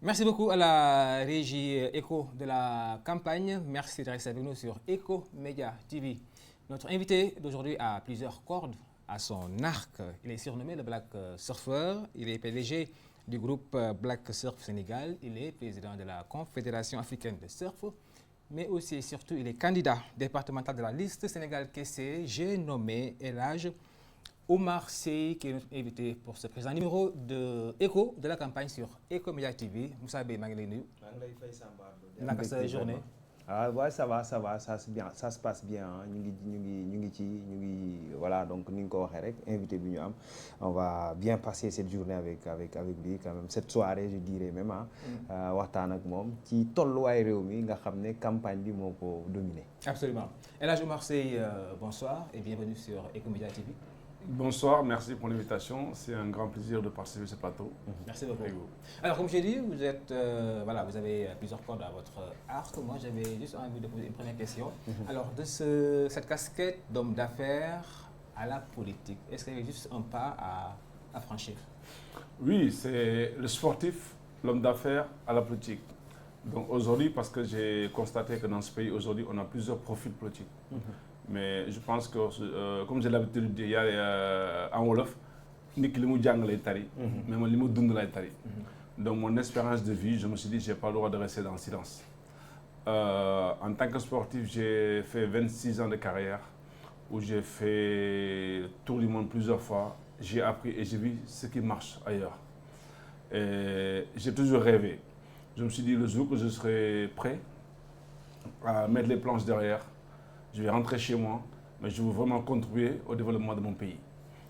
Merci beaucoup à la régie Éco de la campagne. Merci de rester avec nous sur Éco Média TV. Notre invité d'aujourd'hui a plusieurs cordes à son arc. Il est surnommé le Black Surfer. Il est PDG du groupe Black Surf Sénégal. Il est président de la Confédération africaine de surf. Mais aussi et surtout, il est candidat départemental de la liste Sénégal KC. J'ai nommé Elhadj Oumar Seye, qui est notre invité pour ce présent numéro de Éco de la campagne sur Éco Média TV. Moussa Bey, maa ngi lay nuyu. maa ngi lay fay Samba. Naka sa journée? Ah ouais, ça va, ça se passe bien. Voilà, donc ni nga ko waxee rek invité bi ñu am, on va bien passer cette journée avec lui quand même, cette soirée je dirais même waxtaan ak moom ci tolluwaay réew mi nga xam ne campagne bi moo ko dominé. Absolument. Elhadj Oumar Seye, bonsoir et bienvenue sur Éco Média TV. Bonsoir, merci pour l'invitation. C'est un grand plaisir de participer à ce plateau. Merci beaucoup. Alors, comme j'ai dit, vous avez plusieurs cordes à votre arc. Moi, j'avais juste envie de poser une première question. Alors, de cette casquette d'homme d'affaires à la politique, est-ce qu'il y a juste un pas à franchir? Oui, c'est le sportif, l'homme d'affaires à la politique. Donc aujourd'hui, parce que j'ai constaté que dans ce pays, aujourd'hui, on a plusieurs profils politiques. Mais je pense que, comme j'ai l'habitude de dire, il y a en Wolof, nit ki li mu jàng lay tari, mais man li mu dund lay tari. Donc mon expérience de vie, je me suis dit, je n'ai pas le droit de rester dans le silence. En tant que sportif, j'ai fait 26 ans de carrière, où j'ai fait le tour du monde plusieurs fois. J'ai appris et j'ai vu ce qui marche ailleurs. Et j'ai toujours rêvé. Je me suis dit, le jour que je serai prêt à mettre les planches derrière, je vais rentrer chez moi, mais je veux vraiment contribuer au développement de mon pays.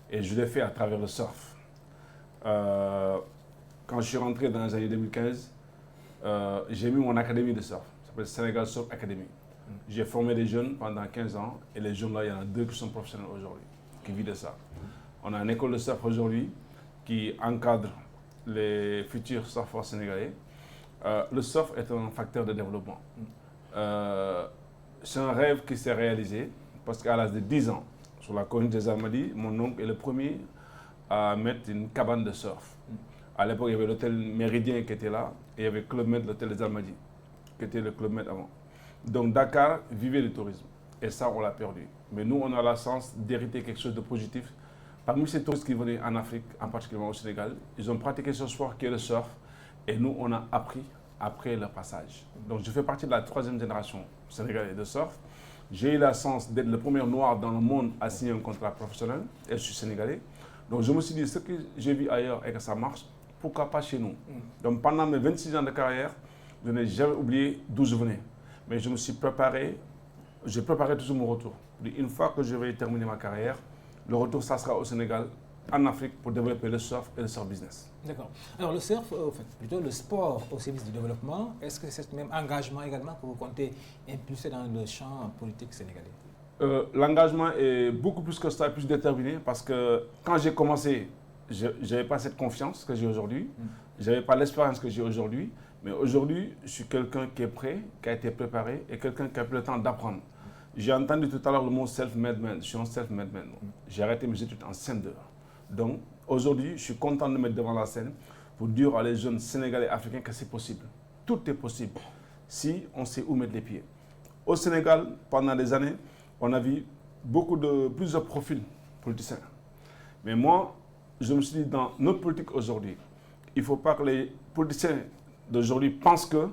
Et je l'ai fait à travers le surf. Quand je suis rentré dans les années 2015, j'ai mis mon académie de surf. Ça s'appelle Sénégal Surf Academy. J'ai formé des jeunes pendant 15 ans et les jeunes là, il y en a 2 qui sont professionnels aujourd'hui, qui vivent de ça. On a une école de surf aujourd'hui qui encadre les futurs surfeurs sénégalais. Le surf est un facteur de développement. C'est un rêve qui s'est réalisé parce qu'à l'âge de 10 ans, sur la colline des Almadies, mon oncle est le premier à mettre une cabane de surf. À l'époque, il y avait l'hôtel Méridien qui était là et il y avait Club Med, l'hôtel des Almadies, qui était le Club Med avant. Donc Dakar vivait du tourisme et ça, on l'a perdu. Mais nous, on a la chance d'hériter quelque chose de positif. Parmi ces touristes qui venaient en Afrique, en particulier au Sénégal, ils ont pratiqué ce sport qui est le surf et nous, on a appris après leur passage. Donc je fais partie de la 3e génération sénégalaise de surf. J'ai eu la chance d'être le premier noir dans le monde à signer un contrat professionnel et je suis sénégalais. Donc je me suis dit, ce que j'ai vu ailleurs et que ça marche, pourquoi pas chez nous? Donc pendant mes 26 ans de carrière, je n'ai jamais oublié d'où je venais. Mais je me suis préparé, j'ai préparé toujours mon retour. Une fois que je vais terminer ma carrière, le retour, ça sera au Sénégal, en Afrique, pour développer le surf et le surf business. D'accord. Alors le surf, en fait, plutôt le sport au service du développement, est-ce que c'est ce même engagement également que vous comptez impulser dans le champ politique sénégalais? L'engagement est beaucoup plus que ça, plus déterminé, parce que quand j'ai commencé, je n'avais pas cette confiance que j'ai aujourd'hui, je n'avais pas l'expérience que j'ai aujourd'hui, mais aujourd'hui, je suis quelqu'un qui est prêt, qui a été préparé et quelqu'un qui a pris le temps d'apprendre. J'ai entendu tout à l'heure le mot self-made man, je suis un self-made man. J'ai arrêté mes études en scène d'heure. Donc aujourd'hui, je suis content de me mettre devant la scène pour dire à les jeunes sénégalais africains que c'est possible. Tout est possible si on sait où mettre les pieds. Au Sénégal, pendant des années, on a vu plusieurs profils politiciens. Mais moi, je me suis dit, dans notre politique aujourd'hui, il ne faut pas que les politiciens d'aujourd'hui pensent que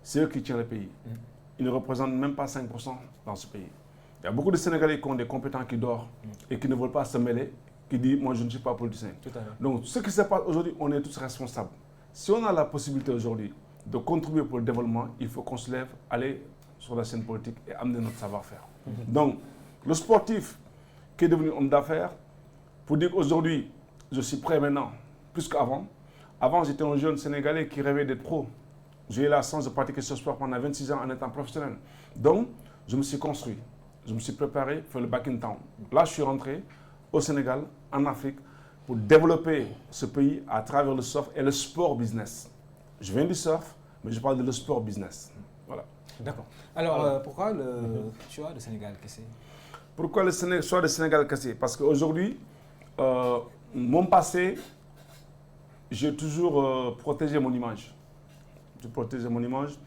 c'est eux qui tiennent le pays. Ils ne représentent même pas 5% dans ce pays. Il y a beaucoup de Sénégalais qui ont des compétents qui dorment et qui ne veulent pas se mêler, qui disent « moi je ne suis pas politicien ». Donc ce qui se passe aujourd'hui, on est tous responsables. Si on a la possibilité aujourd'hui de contribuer pour le développement, il faut qu'on se lève, aller sur la scène politique et amener notre savoir-faire. Donc le sportif qui est devenu homme d'affaires, pour dire qu'aujourd'hui, je suis prêt maintenant, plus qu'avant. Avant, j'étais un jeune Sénégalais qui rêvait d'être pro. J'ai eu la chance de pratiquer ce sport pendant 26 ans en étant professionnel. Donc, je me suis construit, je me suis préparé pour le back in town. Là, je suis rentré au Sénégal, en Afrique, pour développer ce pays à travers le surf et le sport business. Je viens du surf, mais je parle de le sport business. Voilà. D'accord. Alors, pourquoi le choix de Sénégal KC? Pourquoi le choix de Sénégal KC? Parce qu'aujourd'hui, mon passé, j'ai toujours protégé mon image. je protège mon image.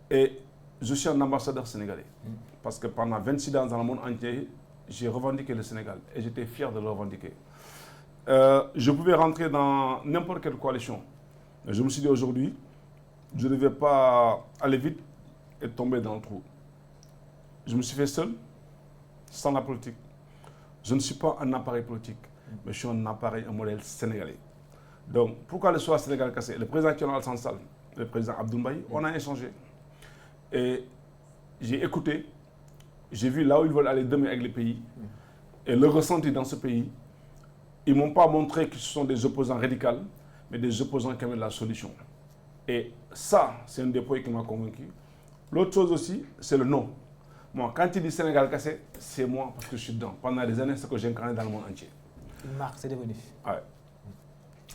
Et je suis un ambassadeur sénégalais. Parce que pendant 26 ans dans le monde entier, j'ai revendiqué le Sénégal et j'étais fier de le revendiquer. Je pouvais rentrer dans n'importe quelle coalition. Mais je me suis dit aujourd'hui, je ne devais pas aller vite et tomber dans le trou. Je me suis fait seul, sans la politique. Je ne suis pas un appareil politique, mais je suis un appareil, un modèle sénégalais. Donc, pourquoi le choix Sénégal cassé? Le président Thierno Alassane Sall, le président Abdoul Mbaye, on a échangé. Et j'ai écouté, j'ai vu là où ils veulent aller demain avec les pays. Et le ressenti dans ce pays, ils ne m'ont pas montré que ce sont des opposants radicaux, mais des opposants qui avaient la solution. Et ça, c'est un des points qui m'a convaincu. L'autre chose aussi, c'est le non. Moi, quand il dit Sénégal cassé, c'est moi parce que je suis dedans. Pendant des années, c'est ce que j'ai incarné dans le monde entier. Une marque, c'est devenu. Ouais.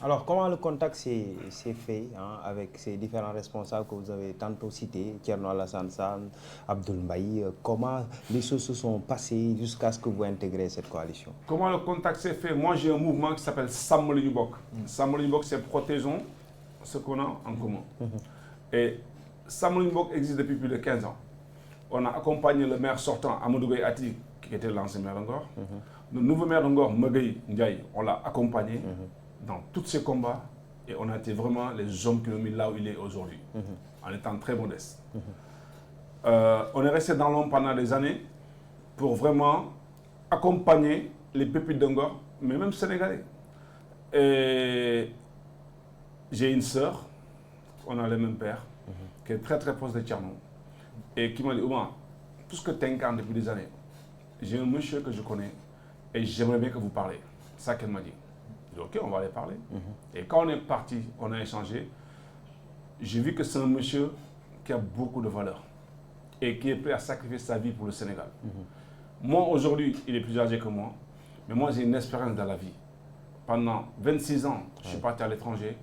Alors, comment le contact s'est fait avec ces différents responsables que vous avez tantôt cités, Thierno Alassane Sall, Abdoul Mbaye, comment les choses se sont passées jusqu'à ce que vous intégrez cette coalition? Comment le contact s'est fait? Moi, j'ai un mouvement qui s'appelle Sàmm Li Ñu Bokk. Sàmm Li Ñu Bokk, c'est protégeons ce qu'on a en commun. Et Sàmm Li Ñu Bokk existe depuis plus de 15 ans. On a accompagné le maire sortant, Amadou Gueye Ati, qui était l'ancien maire de Ngor. Le nouveau maire de Ngor, Megueye Ndiaye, on l'a accompagné dans tous ces combats et on a été vraiment les hommes qui l'ont mis là où il est aujourd'hui, en étant très modeste. On est resté dans l'ombre pendant des années pour vraiment accompagner les pépites de Ngor, mais même sénégalais. Et j'ai une sœur, on a le même père, qui est très très proche de Thierno, et qui m'a dit, Oumar, tout ce que tu incarnes depuis des années, j'ai un monsieur que je connais et j'aimerais bien que vous parlez. C'est ça qu'elle m'a dit. J'ai dit, ok, on va aller parler. Et quand on est parti, on a échangé, j'ai vu que c'est un monsieur qui a beaucoup de valeur et qui est prêt à sacrifier sa vie pour le Sénégal. Moi, aujourd'hui, il est plus âgé que moi, mais moi, j'ai une expérience dans la vie. Pendant 26 ans, je suis parti à l'étranger.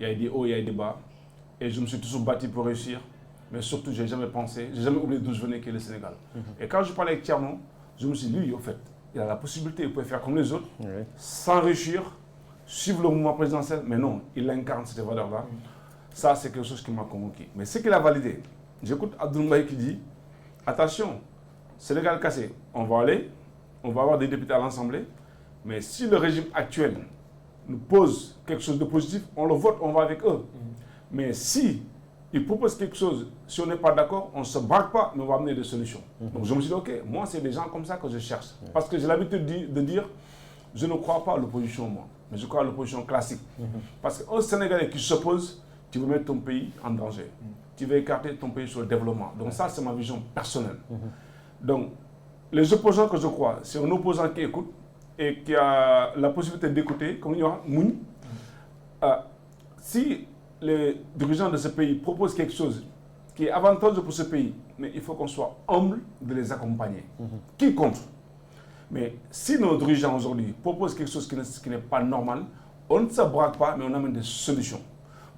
Il y a eu des hauts, il y a eu des bas. Et je me suis toujours battu pour réussir. Mais surtout, je n'ai jamais pensé, je n'ai jamais oublié d'où je venais, qui est le Sénégal. Et quand je parlais avec Thierno, je me suis dit, lui, au fait, il a la possibilité, il peut faire comme les autres, s'enrichir, suivre le mouvement présidentiel, mais non, il incarne cette valeur-là. Ça, c'est quelque chose qui m'a convaincu. Mais ce qu'il a validé, j'écoute Abdoul Mbaye qui dit, attention, Sénégal cassé, on va aller, on va avoir des députés à l'Assemblée, mais si le régime actuel nous pose quelque chose de positif, on le vote, on va avec eux. Mais si ils proposent quelque chose, si on n'est pas d'accord, on ne se braque pas, mais on va amener des solutions. Donc je me suis dit, ok, moi c'est des gens comme ça que je cherche. Parce que j'ai l'habitude de dire, je ne crois pas à l'opposition moi, mais je crois à l'opposition classique. Parce qu'un Sénégalais qui s'oppose, tu veux mettre ton pays en danger. Tu veux écarter ton pays sur le développement. Donc ça c'est ma vision personnelle. Donc les opposants que je crois, c'est un opposant qui écoute et qui a la possibilité d'écouter, comme il y aura Mouni. Si les dirigeants de ce pays proposent quelque chose qui est avantageux pour ce pays, mais il faut qu'on soit humble de les accompagner. Qui contre? Mais si nos dirigeants aujourd'hui proposent quelque chose qui n'est pas normal, on ne se braque pas, mais on amène des solutions.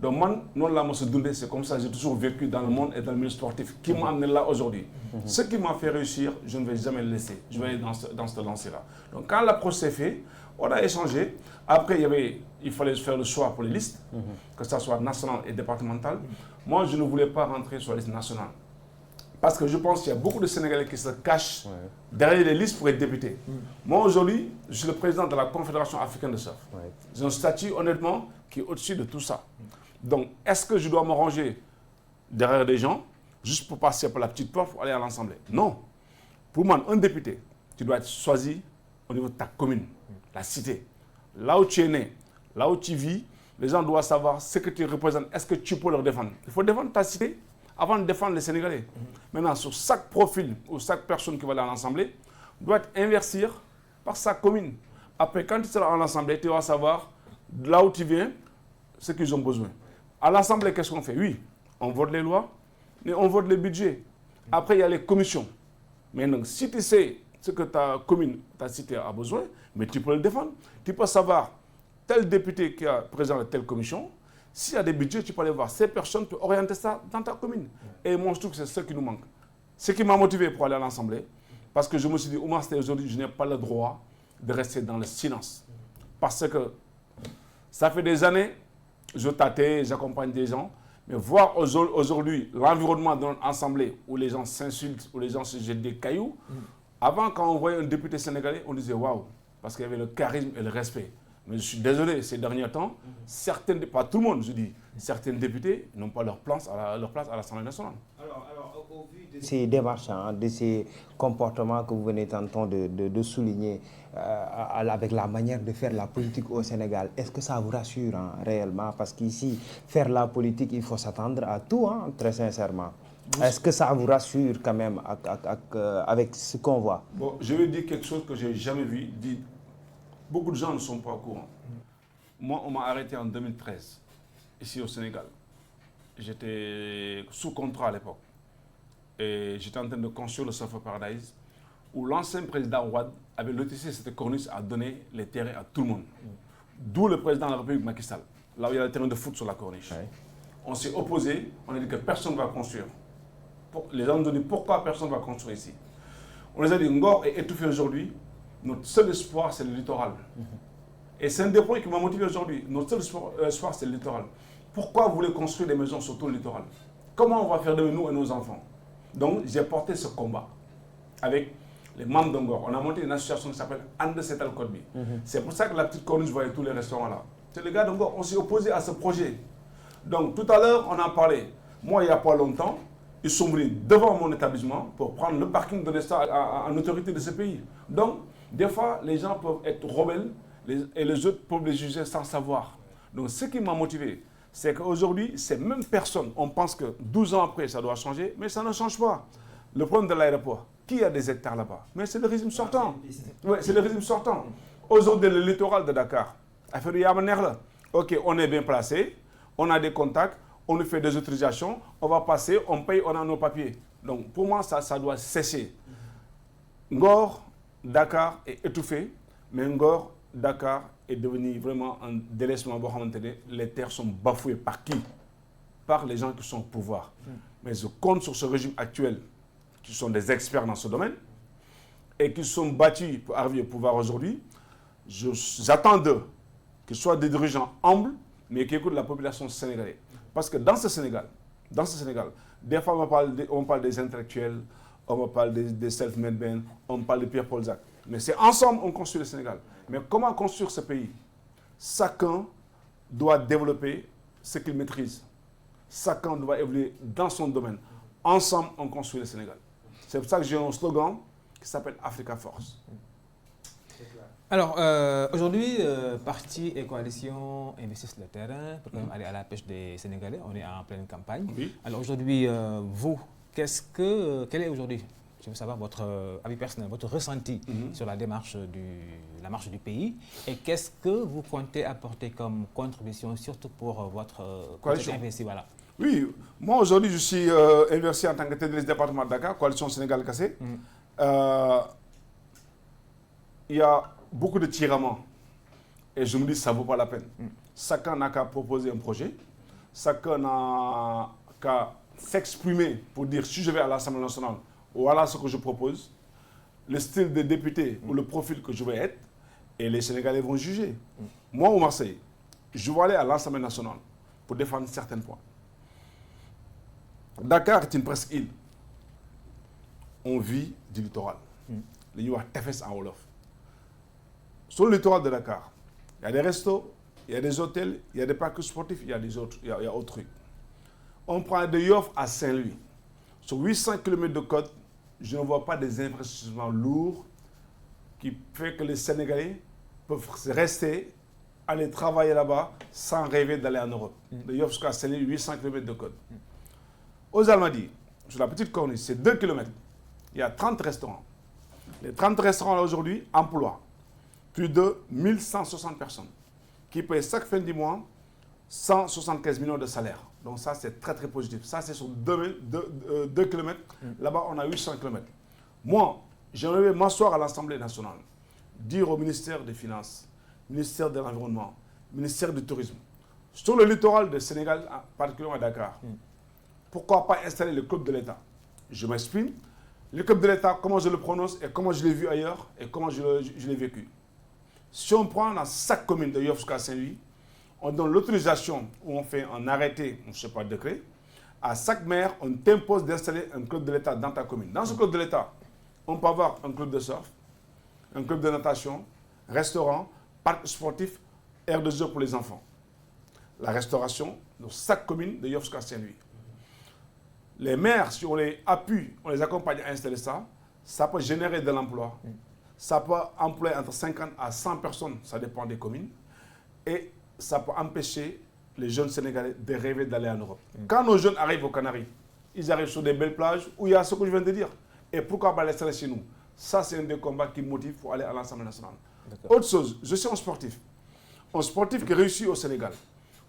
Donc moi, non là, c'est comme ça, j'ai toujours vécu dans le monde et dans le milieu sportif, qui m'a amené là aujourd'hui. Ce qui m'a fait réussir, je ne vais jamais le laisser. Je vais aller dans cette lancée-là. Donc quand l'approche s'est faite, on a échangé. Après, il fallait faire le choix pour les listes, que ce soit national et départemental. Moi, je ne voulais pas rentrer sur la liste nationale. Parce que je pense qu'il y a beaucoup de Sénégalais qui se cachent derrière les listes pour être députés. Moi, aujourd'hui, je suis le président de la Confédération africaine de surf. J'ai un statut, honnêtement, qui est au-dessus de tout ça. Donc, est-ce que je dois me ranger derrière des gens juste pour passer par la petite porte pour aller à l'Assemblée? Non. Pour moi, un député, tu dois être choisi au niveau de ta commune, la cité. Là où tu es né, là où tu vis, les gens doivent savoir ce que tu représentes. Est-ce que tu peux leur défendre? Il faut défendre ta cité avant de défendre les Sénégalais. Maintenant, sur chaque profil ou chaque personne qui va aller à l'Assemblée, doit être investir par sa commune. Après, quand tu seras à l'Assemblée, tu vas savoir là où tu viens, ce qu'ils ont besoin. À l'Assemblée, qu'est-ce qu'on fait? Oui, on vote les lois, mais on vote les budgets. Après, il y a les commissions. Maintenant, si tu sais ce que ta commune, ta cité a besoin, mais tu peux le défendre. Tu peux savoir tel député qui est présent à telle commission. S'il y a des budgets, tu peux aller voir ces personnes pour orienter ça dans ta commune. Et moi, je trouve que c'est ce qui nous manque. Ce qui m'a motivé pour aller à l'Assemblée, parce que je me suis dit, Oumar, aujourd'hui, je n'ai pas le droit de rester dans le silence. Parce que ça fait des années, je tâtais, j'accompagne des gens, Mais voir aujourd'hui l'environnement dans l'Assemblée où les gens s'insultent, où les gens se jettent des cailloux, avant, quand on voyait un député sénégalais, on disait waouh, parce qu'il y avait le charisme et le respect. Mais je suis désolé, ces derniers temps, pas tout le monde, je dis, certains députés n'ont pas leur place à l'Assemblée nationale. Alors, au vu de ces démarches, de ces comportements que vous venez tantôt de souligner, avec la manière de faire la politique au Sénégal, est-ce que ça vous rassure réellement? Parce qu'ici, faire la politique, il faut s'attendre à tout, très sincèrement. Est-ce que ça vous rassure quand même avec ce qu'on voit? Bon, je vais dire quelque chose que je n'ai jamais vu. Beaucoup de gens ne sont pas au courant. Moi, on m'a arrêté en 2013, ici au Sénégal. J'étais sous contrat à l'époque. Et j'étais en train de construire le Surfer Paradise, où l'ancien président Ouad avait lotissé cette corniche à donner les terrains à tout le monde. D'où le président de la République, Macky Sall. Là où il y a le terrain de foot sur la corniche. Ouais. On s'est opposé, on a dit que personne ne va construire. Les gens nous ont dit pourquoi personne ne va construire ici. On les a dit, Ngor est étouffé aujourd'hui. Notre seul espoir, c'est le littoral. Et c'est un des points qui m'a motivé aujourd'hui. Notre seul espoir, c'est le littoral. Pourquoi vous voulez construire des maisons sur tout le littoral? Comment on va faire de nous et nos enfants? Donc, j'ai porté ce combat avec les membres d'Ngor. On a monté une association qui s'appelle Ande Setal Kodbi. C'est pour ça que la petite corniche voyait tous les restaurants là. C'est les gars d'Ngor, on s'est opposé à ce projet. Donc, tout à l'heure, on en parlait. Moi, il n'y a pas longtemps, ils sont venus devant mon établissement pour prendre le parking de l'État en autorité de ce pays. Donc, des fois, les gens peuvent être rebelles et les autres peuvent les juger sans savoir. Donc, ce qui m'a motivé, c'est qu'aujourd'hui, ces mêmes personnes, on pense que 12 ans après, ça doit changer, mais ça ne change pas. Le problème de l'aéroport, qui a des hectares là-bas? Mais c'est le régime sortant. Oui, c'est le régime sortant. Aujourd'hui, le littoral de Dakar, affaire Yamaner, ok, on est bien placé, on a des contacts, on nous fait des autorisations, on va passer, on paye, on a nos papiers. Donc, pour moi, ça doit cesser. Ngor, Dakar est étouffé, mais Ngor, Dakar est devenu vraiment un délaissement. Les terres sont bafouées par qui? Par les gens qui sont au pouvoir. Mais je compte sur ce régime actuel, qui sont des experts dans ce domaine, et qui sont battus pour arriver au pouvoir aujourd'hui. J'attends d'eux qu'ils soient des dirigeants humbles, mais qui écoutent la population sénégalaise. Parce que dans ce Sénégal, des fois on parle des intellectuels, on parle des self-made men, on parle de Pierre-Paul Jacques. Mais c'est ensemble qu'on construit le Sénégal. Mais comment construire ce pays? Chacun doit développer ce qu'il maîtrise. Chacun doit évoluer dans son domaine. Ensemble, on construit le Sénégal. C'est pour ça que j'ai un slogan qui s'appelle Africa Force. Alors, aujourd'hui, parti et coalition investissent le terrain pour quand même aller à la pêche des Sénégalais. On est en pleine campagne. Oui. Alors aujourd'hui, vous, quel est aujourd'hui, je veux savoir votre avis personnel, votre ressenti sur la démarche la marche du pays, et qu'est-ce que vous comptez apporter comme contribution, surtout pour votre coalition investi, voilà. Oui, moi aujourd'hui, je suis investi en tant que tête du département de Dakar, coalition Sénégal-Kassé. Il y a beaucoup de tiraillements. Et je me dis que ça ne vaut pas la peine. Chacun n'a qu'à proposer un projet. Chacun n'a qu'à s'exprimer pour dire si je vais à l'Assemblée nationale, voilà ce que je propose, le style de député ou le profil que je vais être, et les Sénégalais vont juger. Moi, au Marseille, je vais aller à l'Assemblée nationale pour défendre certains points. Dakar est une presqu'île. On vit du littoral. Les Youa Tefes en Wolof. Sur le littoral de Dakar, il y a des restos, il y a des hôtels, il y a des parcs sportifs, il y a autres trucs. On prend de Yoff à Saint-Louis. Sur 800 km de côte, je ne vois pas des investissements lourds qui font que les Sénégalais peuvent rester, aller travailler là-bas sans rêver d'aller en Europe. De Yoff jusqu'à Saint-Louis, 800 km de côte. Aux Almadies, sur la petite corniche, c'est 2 km. Il y a 30 restaurants. Les 30 restaurants là aujourd'hui emploient plus de 1160 personnes qui payent chaque fin du mois 175 millions de salaires. Donc ça, c'est très très positif. Ça, c'est sur 2 km. Là-bas, on a 800 km. Moi, j'aimerais m'asseoir à l'Assemblée nationale, dire au ministère des Finances, ministère de l'Environnement, ministère du Tourisme, sur le littoral du Sénégal, particulièrement à Dakar, pourquoi pas installer le club de l'État? Je m'exprime. Le club de l'État, comment je le prononce et comment je l'ai vu ailleurs et comment je l'ai vécu. Si on prend dans chaque commune de Yoff jusqu'à Saint-Louis, on donne l'autorisation où on fait un arrêté, je ne sais pas, décret. À chaque maire, on t'impose d'installer un club de l'État dans ta commune. Dans ce club de l'État, on peut avoir un club de surf, un club de natation, restaurant, parc sportif, aire de jeu pour les enfants. La restauration dans chaque commune de Yoff jusqu'à Saint-Louis. Les maires, si on les appuie, on les accompagne à installer ça, ça peut générer de l'emploi. Ça peut employer entre 50 à 100 personnes, ça dépend des communes. Et ça peut empêcher les jeunes Sénégalais de rêver d'aller en Europe. Quand nos jeunes arrivent aux Canaries, ils arrivent sur des belles plages où il y a ce que je viens de dire. Et pourquoi pas les installer chez nous? Ça, c'est un des combats qui motive pour aller à l'Assemblée nationale. Autre chose, je suis un sportif. Un sportif qui réussit au Sénégal.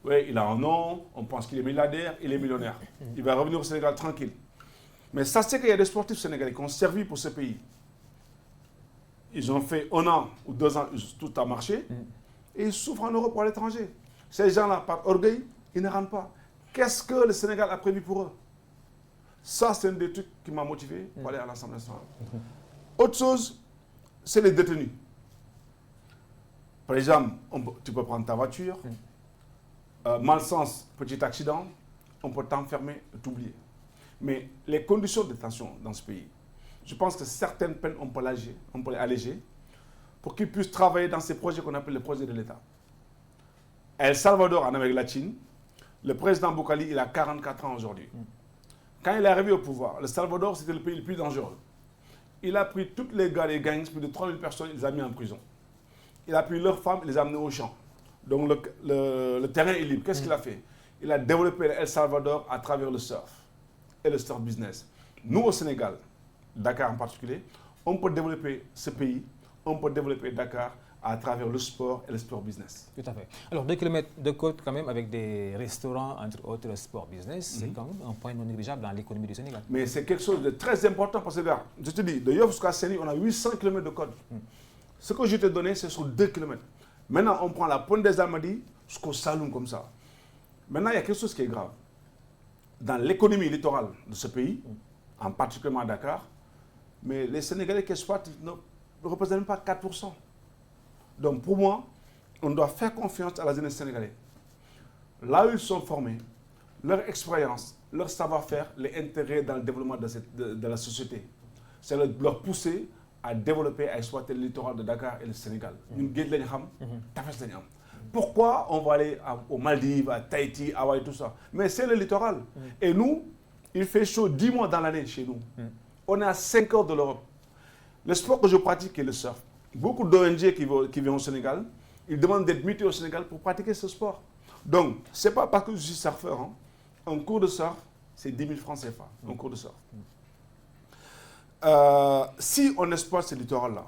Oui, il a un nom, on pense qu'il est milliardaire, il est millionnaire. Il va revenir au Sénégal tranquille. Mais sachez qu'il y a des sportifs sénégalais qui ont servi pour ce pays. Ils ont fait 1 an ou 2 ans, tout a marché, et ils souffrent en Europe pour l'étranger. Ces gens-là, par orgueil, ils ne rentrent pas. Qu'est-ce que le Sénégal a prévu pour eux? Ça, c'est un des trucs qui m'a motivé pour aller à l'Assemblée nationale. Autre chose, c'est les détenus. Par exemple, tu peux prendre ta voiture, malsens, petit accident, on peut t'enfermer et t'oublier. Mais les conditions de détention dans ce pays, je pense que certaines peines, on peut les alléger pour qu'ils puissent travailler dans ces projets qu'on appelle les projets de l'État. El Salvador, en Amérique latine, le président Boukali, il a 44 ans aujourd'hui. Quand il est arrivé au pouvoir, le Salvador, c'était le pays le plus dangereux. Il a pris toutes les gars, les gangs, plus de 3000 personnes, il les a mis en prison. Il a pris leurs femmes, il les a amenées au champ. Donc le terrain est libre. Qu'est-ce qu'il a fait? Il a développé El Salvador à travers le surf et le surf business. Nous, au Sénégal, Dakar en particulier, on peut développer ce pays, on peut développer Dakar à travers le sport et le sport business. Tout à fait. Alors, 2 km de côte quand même avec des restaurants, entre autres sport business, c'est quand même un point non négligeable dans l'économie du Sénégal. Mais c'est quelque chose de très important parce que, regarde, je te dis, de Yoff jusqu'à Saint-Louis, on a 800 km de côte. Ce que je t'ai donné, c'est sur 2 km. Maintenant, on prend la pointe des Almadies jusqu'au Saloum comme ça. Maintenant, il y a quelque chose qui est grave. Dans l'économie littorale de ce pays, en particulier à Dakar, mais les Sénégalais qui exploitent ne représentent même pas 4%. Donc pour moi, on doit faire confiance à la jeunesse sénégalaise. Là où ils sont formés, leur expérience, leur savoir-faire, les intégrer dans le développement de la société. C'est leur pousser à développer, à exploiter le littoral de Dakar et le Sénégal. Pourquoi on va aller aux Maldives, à Tahiti, à Hawaï, tout ça? Mais c'est le littoral. Et nous, il fait chaud 10 mois dans l'année chez nous. On est à 5 heures de l'Europe. Le sport que je pratique est le surf. Beaucoup d'ONG qui viennent au Sénégal, ils demandent d'être mutés au Sénégal pour pratiquer ce sport. Donc, ce n'est pas parce que je suis surfeur. Hein. Un cours de surf, c'est 10 000 francs CFA, un cours de surf. Si on exploite ce littoral-là,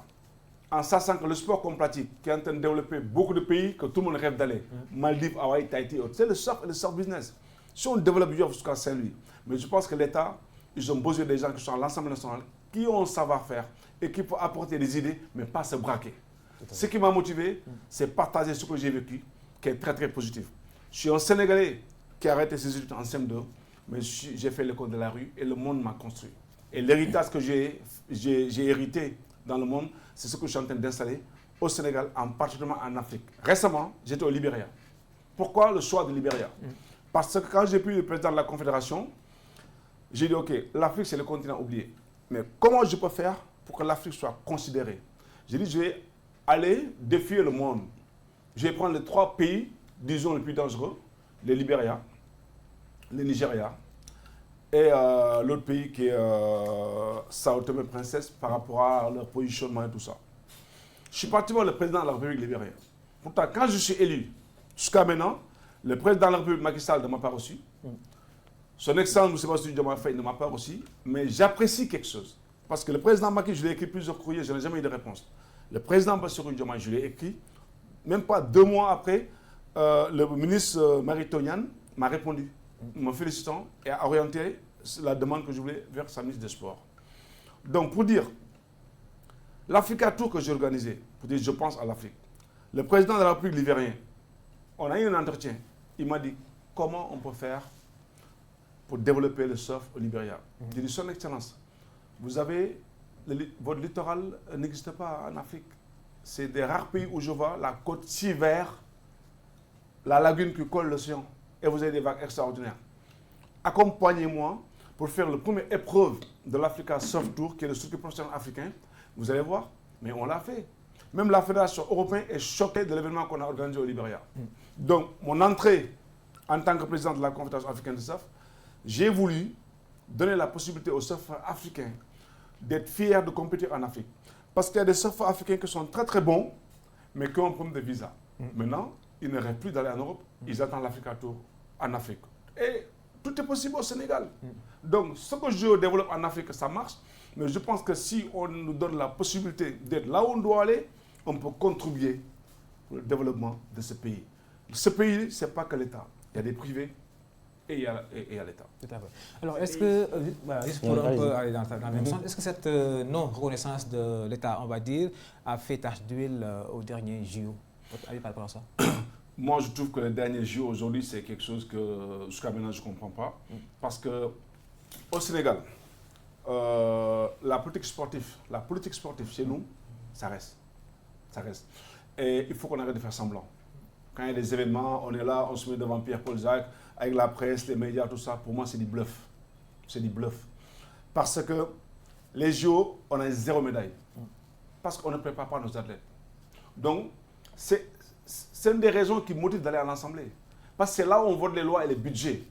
en sachant que le sport qu'on pratique, qui est en train de développer beaucoup de pays que tout le monde rêve d'aller, Maldives, Hawaï, Tahiti, c'est le surf et le surf business. Si on développe jusqu'à Saint-Louis, mais je pense que l'État, ils ont besoin des gens qui sont à l'Assemblée nationale, qui ont un savoir-faire et qui peuvent apporter des idées, mais pas se braquer. Ce qui m'a motivé, c'est partager ce que j'ai vécu, qui est très très positif. Je suis un Sénégalais qui a arrêté ses études en CM2, mais j'ai fait l'école de la rue et le monde m'a construit. Et l'héritage que j'ai hérité dans le monde, c'est ce que je suis en train d'installer au Sénégal, en particulièrement en Afrique. Récemment, j'étais au Libéria. Pourquoi le choix du Libéria? Parce que quand j'ai pris le président de la Confédération, j'ai dit, OK, l'Afrique, c'est le continent oublié. Mais comment je peux faire pour que l'Afrique soit considérée? J'ai dit, je vais aller défier le monde. Je vais prendre les 3 pays, disons, les plus dangereux, le Libéria, le Nigeria, et l'autre pays qui est Sao Tomé Princesse par rapport à leur positionnement et tout ça. Je suis parti voir le président de la République libérienne. Pourtant, quand je suis élu, jusqu'à maintenant, le président de la République, Macky Sall, ne m'a pas reçu. Son excellence, M. Bassirou Diomaye Faye, ne m'a pas reçu. Mais j'apprécie quelque chose. Parce que le président Macky, je lui ai écrit plusieurs courriers, je n'ai jamais eu de réponse. Le président Bassirou Diomaye, je lui ai écrit, même pas 2 mois après, le ministre Marie Tonian m'a répondu, me félicitant et a orienté la demande que je voulais vers sa ministre des Sports. Donc, pour dire, l'Africa Tour que j'ai organisé, pour dire je pense à l'Afrique, le président de la République libérienne, on a eu un entretien. Il m'a dit comment on peut faire pour développer le surf au Libéria. J'ai dit, son excellence, vous avez, votre littoral n'existe pas en Afrique. C'est des rares pays où je vois la côte si verte la lagune qui colle l'océan et vous avez des vagues extraordinaires. Accompagnez-moi pour faire le premier épreuve de l'Africa Surf Tour, qui est le circuit professionnel africain. Vous allez voir, mais on l'a fait. Même la Fédération européenne est choquée de l'événement qu'on a organisé au Libéria. Donc, mon entrée en tant que président de la Confédération africaine de surf, j'ai voulu donner la possibilité aux surfeurs africains d'être fiers de compétir en Afrique. Parce qu'il y a des surfeurs africains qui sont très très bons, mais qui ont un problème de visa. Maintenant, ils ne rêvent plus d'aller en Europe, ils attendent l'Africa Tour en Afrique. Et tout est possible au Sénégal. Donc, ce que je développe en Afrique, ça marche. Mais je pense que si on nous donne la possibilité d'être là où on doit aller, on peut contribuer au développement de ce pays. Ce pays, ce n'est pas que l'État. Il y a des privés et il y a l'État. Tout à fait. Alors, est-ce que, juste pour un peu aller dans le même sens, est-ce que cette non-reconnaissance de l'État, on va dire, a fait tache d'huile au dernier JO? Votre avis par rapport à ça? Moi, je trouve que les derniers JO aujourd'hui, c'est quelque chose que jusqu'à maintenant, je ne comprends pas. Parce qu'au Sénégal, la politique sportive chez nous, ça reste. Ça reste. Et il faut qu'on arrête de faire semblant. Quand il y a des événements, on est là, on se met devant Pierre-Paul Jacques, avec la presse, les médias, tout ça. Pour moi, c'est du bluff. C'est du bluff. Parce que les JO, on a zéro médaille. Parce qu'on ne prépare pas nos athlètes. Donc, c'est une des raisons qui motive d'aller à l'Assemblée. Parce que c'est là où on vote les lois et les budgets.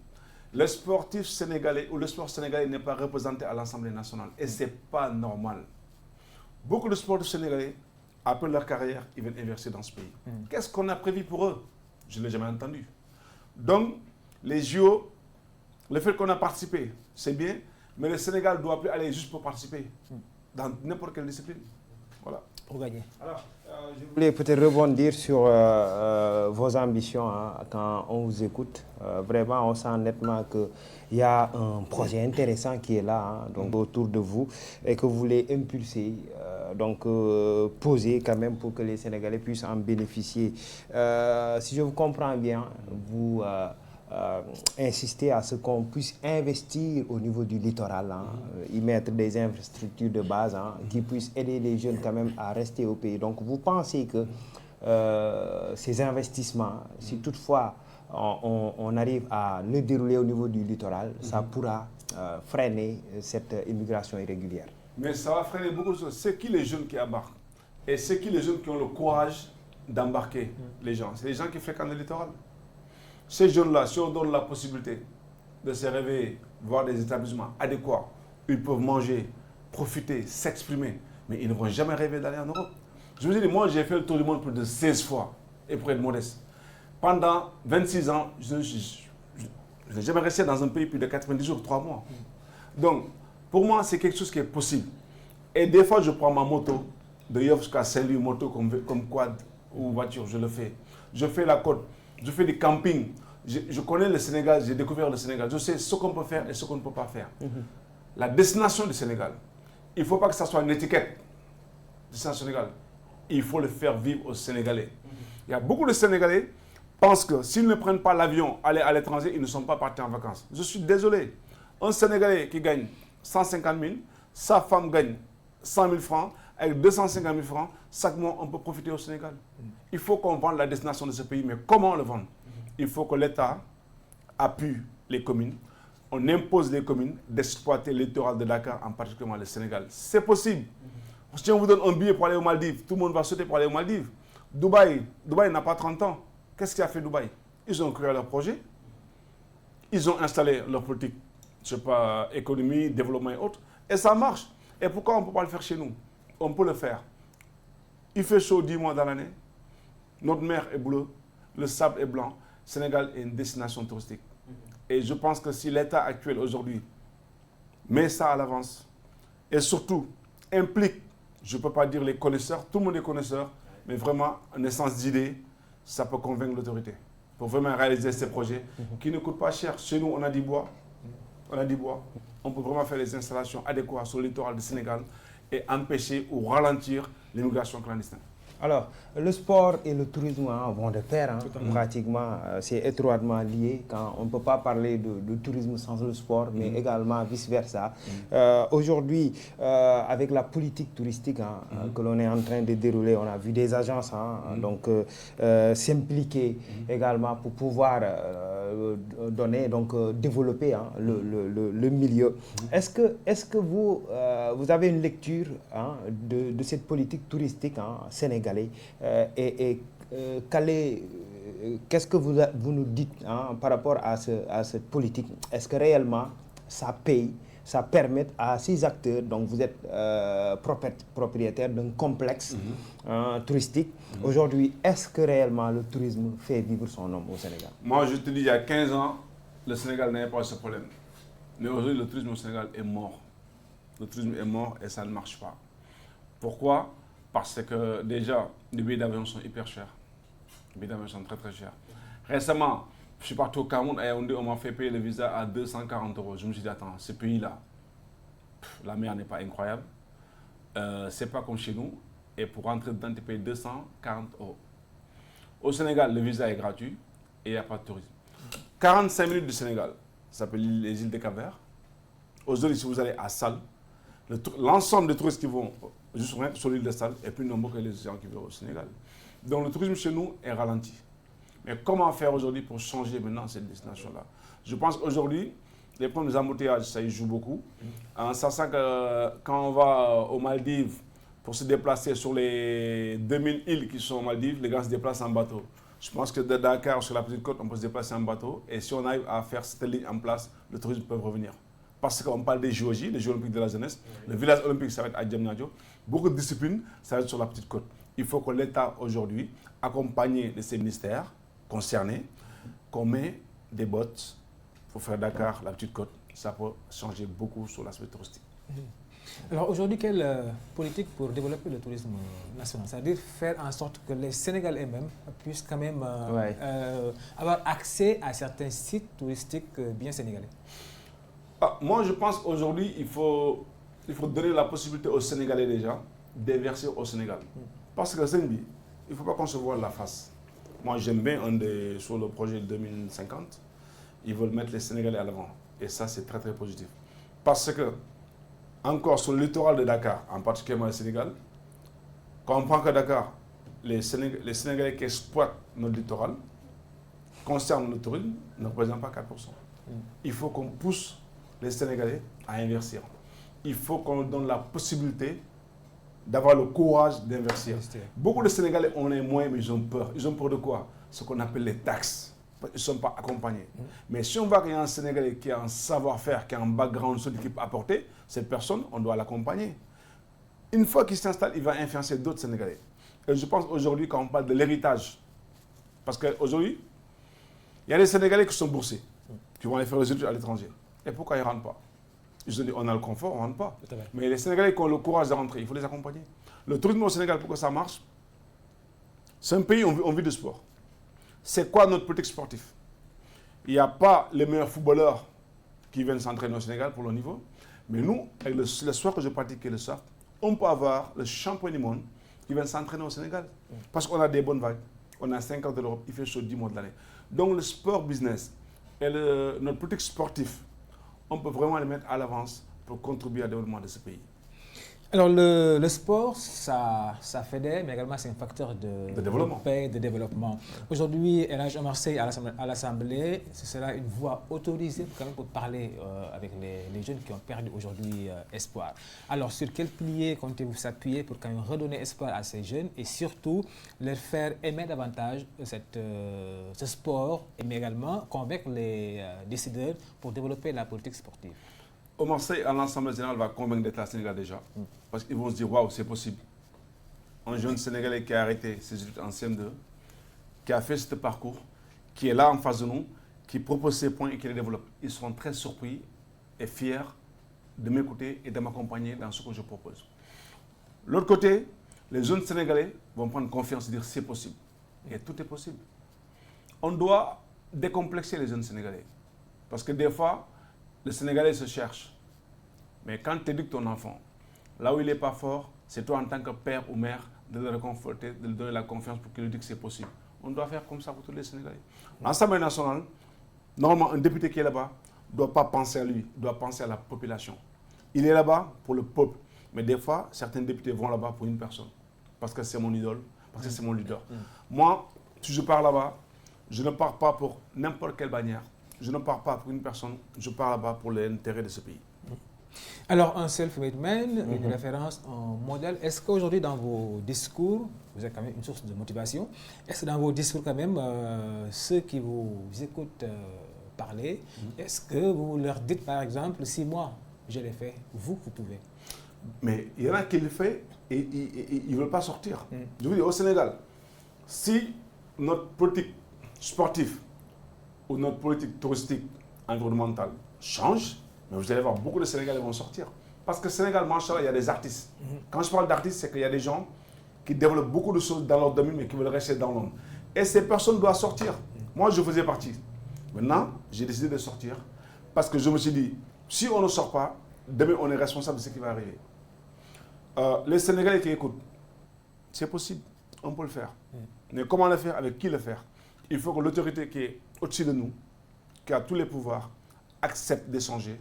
Le sportif sénégalais ou le sport sénégalais n'est pas représenté à l'Assemblée nationale. Et ce n'est pas normal. Beaucoup de sportifs sénégalais, après leur carrière, ils viennent investir dans ce pays. Qu'est-ce qu'on a prévu pour eux? Je ne l'ai jamais entendu. Donc, les JO, le fait qu'on a participé, c'est bien, mais le Sénégal ne doit plus aller juste pour participer dans n'importe quelle discipline. Voilà. Pour gagner. Alors, je voulais peut-être rebondir sur vos ambitions quand on vous écoute. Vraiment, on sent nettement qu'il y a un projet intéressant qui est là, donc autour de vous, et que vous voulez impulser, poser quand même pour que les Sénégalais puissent en bénéficier. Si je vous comprends bien, vous insister à ce qu'on puisse investir au niveau du littoral, y mettre des infrastructures de base qui puissent aider les jeunes quand même à rester au pays. Donc vous pensez que ces investissements, si toutefois on arrive à le dérouler au niveau du littoral, ça pourra freiner cette immigration irrégulière? Mais ça va freiner beaucoup de choses. C'est qui les jeunes qui embarquent? Et c'est qui les jeunes qui ont le courage d'embarquer les gens? C'est les gens qui fréquentent le littoral. Ces jeunes-là, si on donne la possibilité de se réveiller, voir des établissements adéquats, ils peuvent manger, profiter, s'exprimer, mais ils ne vont jamais rêver d'aller en Europe. Je vous dis, moi j'ai fait le tour du monde plus de 16 fois, et pour être modeste. Pendant 26 ans, je n'ai jamais resté dans un pays plus de 90 jours, 3 mois. Donc, pour moi, c'est quelque chose qui est possible. Et des fois, je prends ma moto, de Yoff jusqu'à Saint-Louis, moto comme quad ou voiture, je le fais. Je fais la côte. Je fais du camping. Je connais le Sénégal, j'ai découvert le Sénégal. Je sais ce qu'on peut faire et ce qu'on ne peut pas faire. La destination du Sénégal, il ne faut pas que ça soit une étiquette. Destination Sénégal. Il faut le faire vivre aux Sénégalais. Il y a beaucoup de Sénégalais qui pensent que s'ils ne prennent pas l'avion, aller à l'étranger, ils ne sont pas partis en vacances. Je suis désolé. Un Sénégalais qui gagne 150 000, sa femme gagne 100 000 francs, avec 250 000 francs, chaque mois, on peut profiter au Sénégal. Il faut qu'on vende la destination de ce pays, mais comment le vendre? Il faut que l'État appuie les communes. On impose les communes d'exploiter le littoral de Dakar, en particulier le Sénégal. C'est possible. Si on vous donne un billet pour aller aux Maldives, tout le monde va sauter pour aller aux Maldives. Dubaï n'a pas 30 ans. Qu'est-ce qui a fait Dubaï? Ils ont créé leur projet. Ils ont installé leur politique, je ne sais pas, économie, développement et autres. Et ça marche. Et pourquoi on ne peut pas le faire chez nous? On peut le faire. Il fait chaud 10 mois dans l'année. Notre mer est bleue. Le sable est blanc. Sénégal est une destination touristique. Et je pense que si l'État actuel aujourd'hui met ça à l'avance et surtout implique, je ne peux pas dire les connaisseurs, tout le monde est connaisseur, mais vraiment un essence d'idées, ça peut convaincre l'autorité pour vraiment réaliser ces projets qui ne coûtent pas cher. Chez nous, on a du bois. On peut vraiment faire des installations adéquates sur le littoral du Sénégal et empêcher ou ralentir l'immigration clandestine. Alors, le sport et le tourisme vont de pair, pratiquement, c'est étroitement lié. Quand on ne peut pas parler de tourisme sans le sport, mais également vice-versa. Aujourd'hui, avec la politique touristique que l'on est en train de dérouler, on a vu des agences donc s'impliquer également pour pouvoir donner, donc développer le milieu. Est-ce que vous avez une lecture de cette politique touristique sénégalaise et qu'est-ce que vous nous dites par rapport à cette politique? Est-ce que réellement ça paye, ça permet à ces acteurs, donc vous êtes propriétaire d'un complexe touristique, aujourd'hui, est-ce que réellement le tourisme fait vivre son homme au Sénégal? Moi, je te dis, il y a 15 ans, le Sénégal n'avait pas ce problème. Mais aujourd'hui, le tourisme au Sénégal est mort. Le tourisme est mort et ça ne marche pas. Pourquoi? Parce que déjà, les billets d'avion sont hyper chers. Les billets d'avion sont très très chers. Récemment, je suis parti au Cameroun, à Yaoundé, on m'a fait payer le visa à 240 €. Je me suis dit, attends, ce pays-là, la mer n'est pas incroyable. C'est pas comme chez nous. Et pour rentrer dedans, tu payes 240 €. Au Sénégal, le visa est gratuit et il n'y a pas de tourisme. 45 minutes du Sénégal, ça s'appelle les îles de Cap-Vert. Aujourd'hui, si vous allez à Sal, l'ensemble des touristes qui vont juste sur l'île de Sal est plus nombreux que les gens qui vivent au Sénégal. Donc le tourisme chez nous est ralenti. Mais comment faire aujourd'hui pour changer maintenant cette destination-là? Je pense qu'aujourd'hui, les problèmes des embouteillages, ça y joue beaucoup. En sachant que quand on va aux Maldives, pour se déplacer sur les 2000 îles qui sont aux Maldives, les gens se déplacent en bateau. Je pense que de Dakar sur la petite côte, on peut se déplacer en bateau. Et si on arrive à faire cette ligne en place, le tourisme peut revenir. Parce qu'on parle des JOJ, les Jeux Olympiques de la jeunesse. Le village olympique, ça va être à Diamniadio. Beaucoup de disciplines, ça va être sur la petite côte. Il faut que l'État, aujourd'hui, accompagné de ces ministères concernés, qu'on met des bottes pour faire Dakar, la petite côte. Ça peut changer beaucoup sur l'aspect touristique. Alors aujourd'hui, quelle politique pour développer le tourisme national? C'est-à-dire faire en sorte que les Sénégalais eux-mêmes puissent quand même avoir accès à certains sites touristiques bien sénégalais. Moi, je pense qu'aujourd'hui, il faut donner la possibilité aux Sénégalais déjà d'investir au Sénégal. Parce que Zenbi, il ne faut pas qu'on se voie la face. Moi, j'aime bien sur le projet 2050, ils veulent mettre les Sénégalais à l'avant. Et ça, c'est très, très positif. Parce que, encore sur le littoral de Dakar, en particulier le Sénégal, quand on prend que Dakar, les Sénégalais qui exploitent notre littoral, concernant le tourisme, ne représentent pas 4%. Il faut qu'on pousse les Sénégalais à investir. Il faut qu'on leur donne la possibilité d'avoir le courage d'investir. Beaucoup de Sénégalais ont les moyens, mais ils ont peur. Ils ont peur de quoi? Ce qu'on appelle les taxes. Ils ne sont pas accompagnés. Mais si on voit qu'il y a un Sénégalais qui a un savoir-faire, qui a un background solide qui peut apporter, cette personne, on doit l'accompagner. Une fois qu'il s'installe, il va influencer d'autres Sénégalais. Et je pense aujourd'hui, quand on parle de l'héritage, parce qu'aujourd'hui, il y a des Sénégalais qui sont boursiers, qui vont aller faire les études à l'étranger. Et pourquoi ils ne rentrent pas? Ils ont dit, on a le confort, on ne rentre pas. Mais les Sénégalais qui ont le courage de rentrer, il faut les accompagner. Le tourisme au Sénégal, pour que ça marche, c'est un pays, on vit de sport. C'est quoi notre politique sportive? Il n'y a pas les meilleurs footballeurs qui viennent s'entraîner au Sénégal pour le niveau. Mais nous, avec le sport que je pratique et le surf, on peut avoir le champion du monde qui vient s'entraîner au Sénégal. Parce qu'on a des bonnes vagues. On a 5 ans de l'Europe, il fait chaud 10 mois de l'année. Donc le sport business et notre politique sportive, on peut vraiment les mettre à l'avance pour contribuer au développement de ce pays. Alors le sport, ça fédère, mais également c'est un facteur de développement. Paix, de développement. Aujourd'hui, Elhadji Omar Seye à l'Assemblée, ce sera une voix autorisée quand même pour parler avec les jeunes qui ont perdu aujourd'hui espoir. Alors sur quel pilier comptez-vous s'appuyer pour quand même redonner espoir à ces jeunes et surtout leur faire aimer davantage ce sport, mais également convaincre les décideurs pour développer la politique sportive? Omar Seye, à l'Assemblée générale, va convaincre l'État sénégalais déjà. Parce qu'ils vont se dire, waouh, c'est possible. Un jeune Sénégalais qui a arrêté ses études en CM2, qui a fait ce parcours, qui est là en face de nous, qui propose ses points et qui les développe. Ils seront très surpris et fiers de m'écouter et de m'accompagner dans ce que je propose. L'autre côté, les jeunes Sénégalais vont prendre confiance et dire, c'est possible. Et tout est possible. On doit décomplexer les jeunes Sénégalais. Parce que des fois, le Sénégalais se cherche. Mais quand tu éduques ton enfant, là où il n'est pas fort, c'est toi en tant que père ou mère de le réconforter, de lui donner la confiance pour qu'il lui dise que c'est possible. On doit faire comme ça pour tous les Sénégalais. L'Assemblée nationale, normalement, un député qui est là-bas ne doit pas penser à lui, doit penser à la population. Il est là-bas pour le peuple. Mais des fois, certains députés vont là-bas pour une personne. Parce que c'est mon idole, parce que c'est mon leader. Moi, si je pars là-bas, je ne pars pas pour n'importe quelle bannière. Je ne pars pas pour une personne, je pars là-bas pour l'intérêt de ce pays. Alors, un self-made man, une référence en modèle. Est-ce qu'aujourd'hui, dans vos discours, vous êtes quand même une source de motivation, est-ce que dans vos discours, quand même, ceux qui vous écoutent parler, est-ce que vous leur dites, par exemple, si moi, je l'ai fait, vous pouvez? Mais il y en a qui le font et ils ne veulent pas sortir. Je vous dis, au Sénégal, si notre politique sportive ou notre politique touristique environnementale change, mais vous allez voir, beaucoup de Sénégalais vont sortir. Parce que Sénégal, machallah, il y a des artistes. Quand je parle d'artistes, c'est qu'il y a des gens qui développent beaucoup de choses dans leur domaine, mais qui veulent rester dans l'ombre. Et ces personnes doivent sortir. Moi, je faisais partie. Maintenant, j'ai décidé de sortir parce que je me suis dit, si on ne sort pas, demain, on est responsable de ce qui va arriver. Les Sénégalais qui écoutent, c'est possible, on peut le faire. Mais comment le faire, avec qui le faire? Il faut que l'autorité qui est au-dessus de nous, qui a tous les pouvoirs, accepte d'échanger,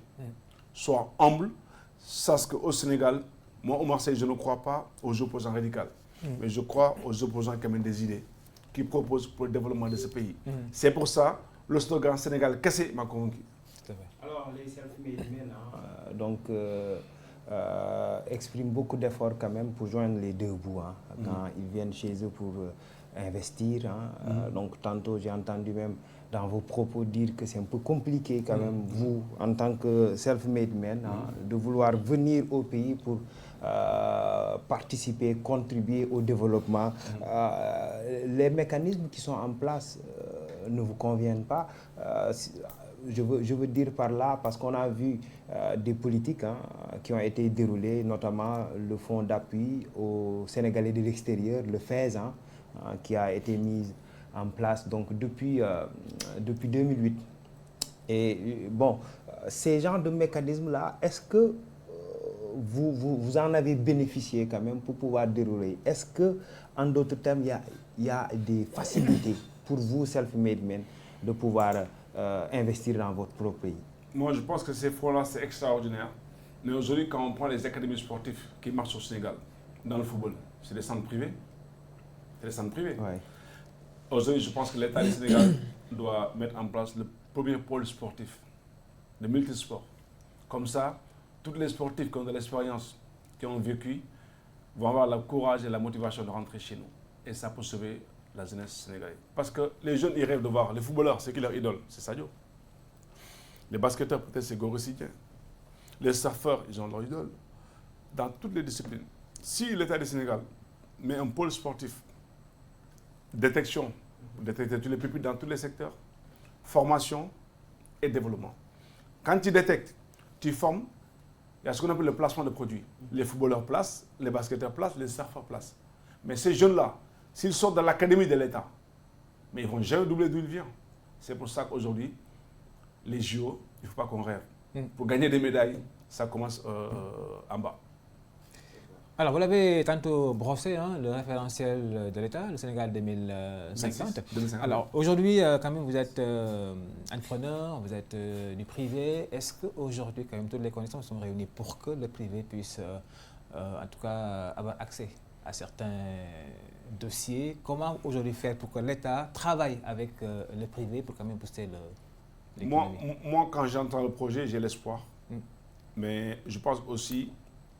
soit humble, sache qu'au Sénégal, moi au Marseille, je ne crois pas aux opposants radicaux, mais je crois aux opposants qui amènent des idées, qui proposent pour le développement de ce pays. C'est pour ça, le slogan Sénégal cassé m'a convaincu. Alors, les self-made men, donc, expriment beaucoup d'efforts quand même pour joindre les deux bouts. Quand ils viennent chez eux pour investir. Donc, tantôt, j'ai entendu même dans vos propos dire que c'est un peu compliqué quand même, vous, en tant que self-made man, de vouloir venir au pays pour participer, contribuer au développement. Les mécanismes qui sont en place ne vous conviennent pas. Je veux dire par là, parce qu'on a vu des politiques qui ont été déroulées, notamment le fonds d'appui aux Sénégalais de l'extérieur, le FAISE, qui a été mis en place donc depuis 2008. Et bon, ces genres de mécanismes-là, est-ce que vous en avez bénéficié quand même pour pouvoir dérouler? Est-ce que, en d'autres termes, il y a des facilités pour vous, self-made men, de pouvoir investir dans votre propre pays? Moi, je pense que ces fonds-là, c'est extraordinaire. Mais aujourd'hui, quand on prend les académies sportives qui marchent au Sénégal, dans le football, c'est des centres privés. C'est des centres privés. Ouais. Aujourd'hui, je pense que l'État du Sénégal doit mettre en place le premier pôle sportif, le multisport. Comme ça, tous les sportifs qui ont de l'expérience, qui ont vécu, vont avoir le courage et la motivation de rentrer chez nous. Et ça peut sauver la jeunesse sénégalaise. Parce que les jeunes, ils rêvent de voir les footballeurs, c'est qui leur idole? C'est Sadio. Les basketteurs, peut-être c'est Gorossi. Les surfeurs, ils ont leur idole. Dans toutes les disciplines. Si l'État du Sénégal met un pôle sportif, détection, pour détecter tous les pépites dans tous les secteurs, formation et développement. Quand tu détectes, tu formes, il y a ce qu'on appelle le placement de produits. Les footballeurs placent, les basketteurs placent, les surfeurs placent. Mais ces jeunes-là, s'ils sortent de l'académie de l'État, mais ils ne vont jamais doubler d'où ils viennent. C'est pour ça qu'aujourd'hui, les JO, il ne faut pas qu'on rêve. Pour gagner des médailles, ça commence en bas. Alors, vous l'avez tantôt brossé, le référentiel de l'État, le Sénégal 2050. 2050. Alors, aujourd'hui, quand même, vous êtes entrepreneur, vous êtes du privé. Est-ce qu'aujourd'hui, quand même, toutes les connaissances sont réunies pour que le privé puisse, en tout cas, avoir accès à certains dossiers? Comment aujourd'hui faire pour que l'État travaille avec le privé pour quand même booster l'économie? Moi, quand j'entends le projet, j'ai l'espoir. Mais je pense aussi...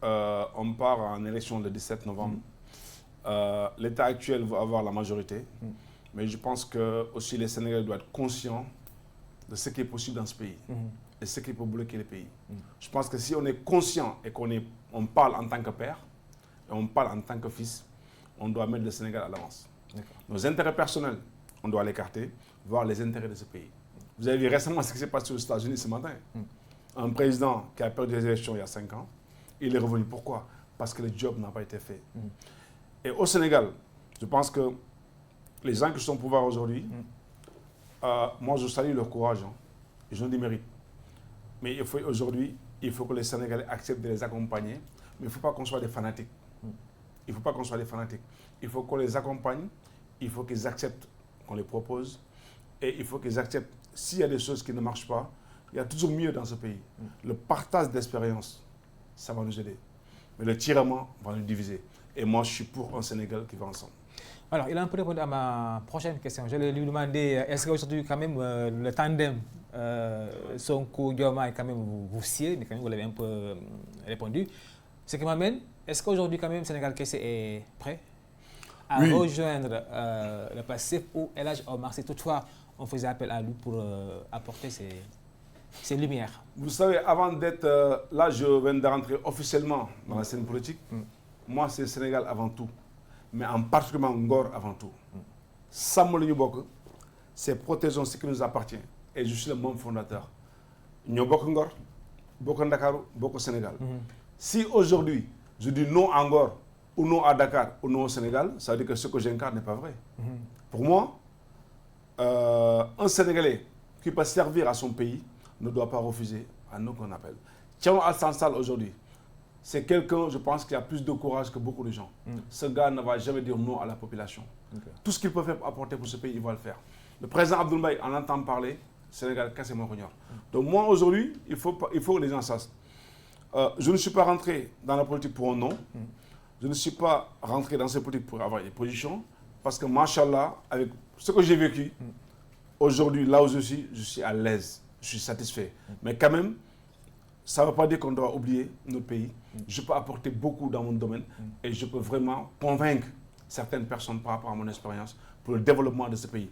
on part en élection le 17 novembre. L'État actuel va avoir la majorité, mais je pense que aussi les Sénégalais doivent être conscients de ce qui est possible dans ce pays et ce qui peut bloquer le pays. Je pense que si on est conscient et on parle en tant que père et on parle en tant que fils, on doit mettre le Sénégal à l'avance. Nos intérêts personnels, on doit l'écarter, voir les intérêts de ce pays. Vous avez vu récemment ce qui s'est passé aux États-Unis ce matin. Un président qui a perdu les élections il y a 5 ans, il est revenu. Pourquoi? Parce que le job n'a pas été fait. Et au Sénégal, je pense que les gens qui sont au pouvoir aujourd'hui, moi je salue leur courage. Ils ont du mérite. Mais aujourd'hui, il faut que les Sénégalais acceptent de les accompagner. Mais il ne faut pas qu'on soit des fanatiques. il ne faut pas qu'on soit des fanatiques. Il faut qu'on les accompagne, il faut qu'ils acceptent qu'on les propose et il faut qu'ils acceptent s'il y a des choses qui ne marchent pas, il y a toujours mieux dans ce pays. Le partage d'expérience, ça va nous aider. Mais le tiraillement va nous diviser. Et moi, je suis pour un Sénégal qui va ensemble. Alors, il a un peu répondu à ma prochaine question. Je vais lui demander, est-ce qu'aujourd'hui, quand même, le tandem Sonko-Diomaye, quand même, vous sied, mais quand même, vous l'avez un peu répondu. Ce qui m'amène, est-ce qu'aujourd'hui, quand même, le Sénégal est prêt à rejoindre le Pastef ou El Hadji Omar Sy? Toutefois, on faisait appel à lui pour apporter ces lumières. Vous savez, avant d'être là, je viens de rentrer officiellement dans la scène politique. Moi, c'est le Sénégal avant tout, mais en particulier Ngor avant tout. Sam Bok, c'est protégeons ce qui nous appartient. Et je suis le membre fondateur. Nous Bok Ngor, Bok Dakar, Bok Sénégal. Si aujourd'hui, je dis non à Ngor, ou non à Dakar, ou non au Sénégal, ça veut dire que ce que j'incarne n'est pas vrai. Pour moi, un Sénégalais qui peut servir à son pays ne doit pas refuser à nous qu'on appelle. Thierno Alassane Sall aujourd'hui, c'est quelqu'un, je pense, qui a plus de courage que beaucoup de gens. Ce gars ne va jamais dire non à la population. Tout ce qu'il peut faire pour apporter pour ce pays, il va le faire. Le président Abdoul Mbaye en entend parler, Sénégal, casse mon cognard. Donc moi, aujourd'hui, il faut que les gens sachent. Je ne suis pas rentré dans la politique pour un nom. Je ne suis pas rentré dans cette politique pour avoir des positions. Parce que, machallah, avec ce que j'ai vécu, aujourd'hui, là où je suis à l'aise. Je suis satisfait. Mais quand même, ça ne veut pas dire qu'on doit oublier notre pays. Je peux apporter beaucoup dans mon domaine et je peux vraiment convaincre certaines personnes par rapport à mon expérience pour le développement de ce pays.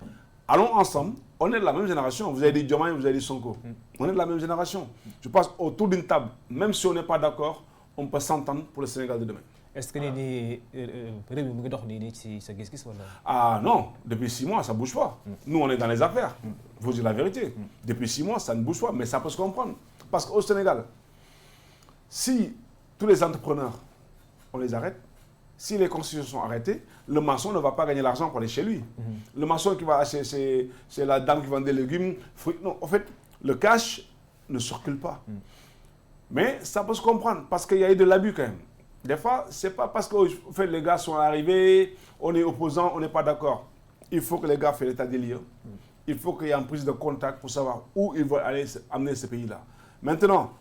Allons ensemble, on est de la même génération. Vous avez dit Diomaye, vous avez dit Sonko. On est de la même génération. Je pense autour d'une table, même si on n'est pas d'accord, on peut s'entendre pour le Sénégal de demain. Est-ce que Ah non, depuis 6 mois, ça ne bouge pas. Nous, on est dans les affaires. Vous dites la vérité. Depuis 6 mois, ça ne bouge pas, mais ça peut se comprendre. Parce qu'au Sénégal, si tous les entrepreneurs, on les arrête, si les constitutions sont arrêtées, le maçon ne va pas gagner l'argent pour aller chez lui. Le maçon qui va acheter chez la dame qui vend des légumes, fruits. Non, en fait, le cash ne circule pas. Mais ça peut se comprendre parce qu'il y a eu de l'abus quand même. Des fois, ce n'est pas parce que en fait, les gars sont arrivés, on est opposants, on n'est pas d'accord. Il faut que les gars fassent l'état des lieux. Il faut qu'il y ait une prise de contact pour savoir où ils veulent aller amener ce pays-là. Maintenant,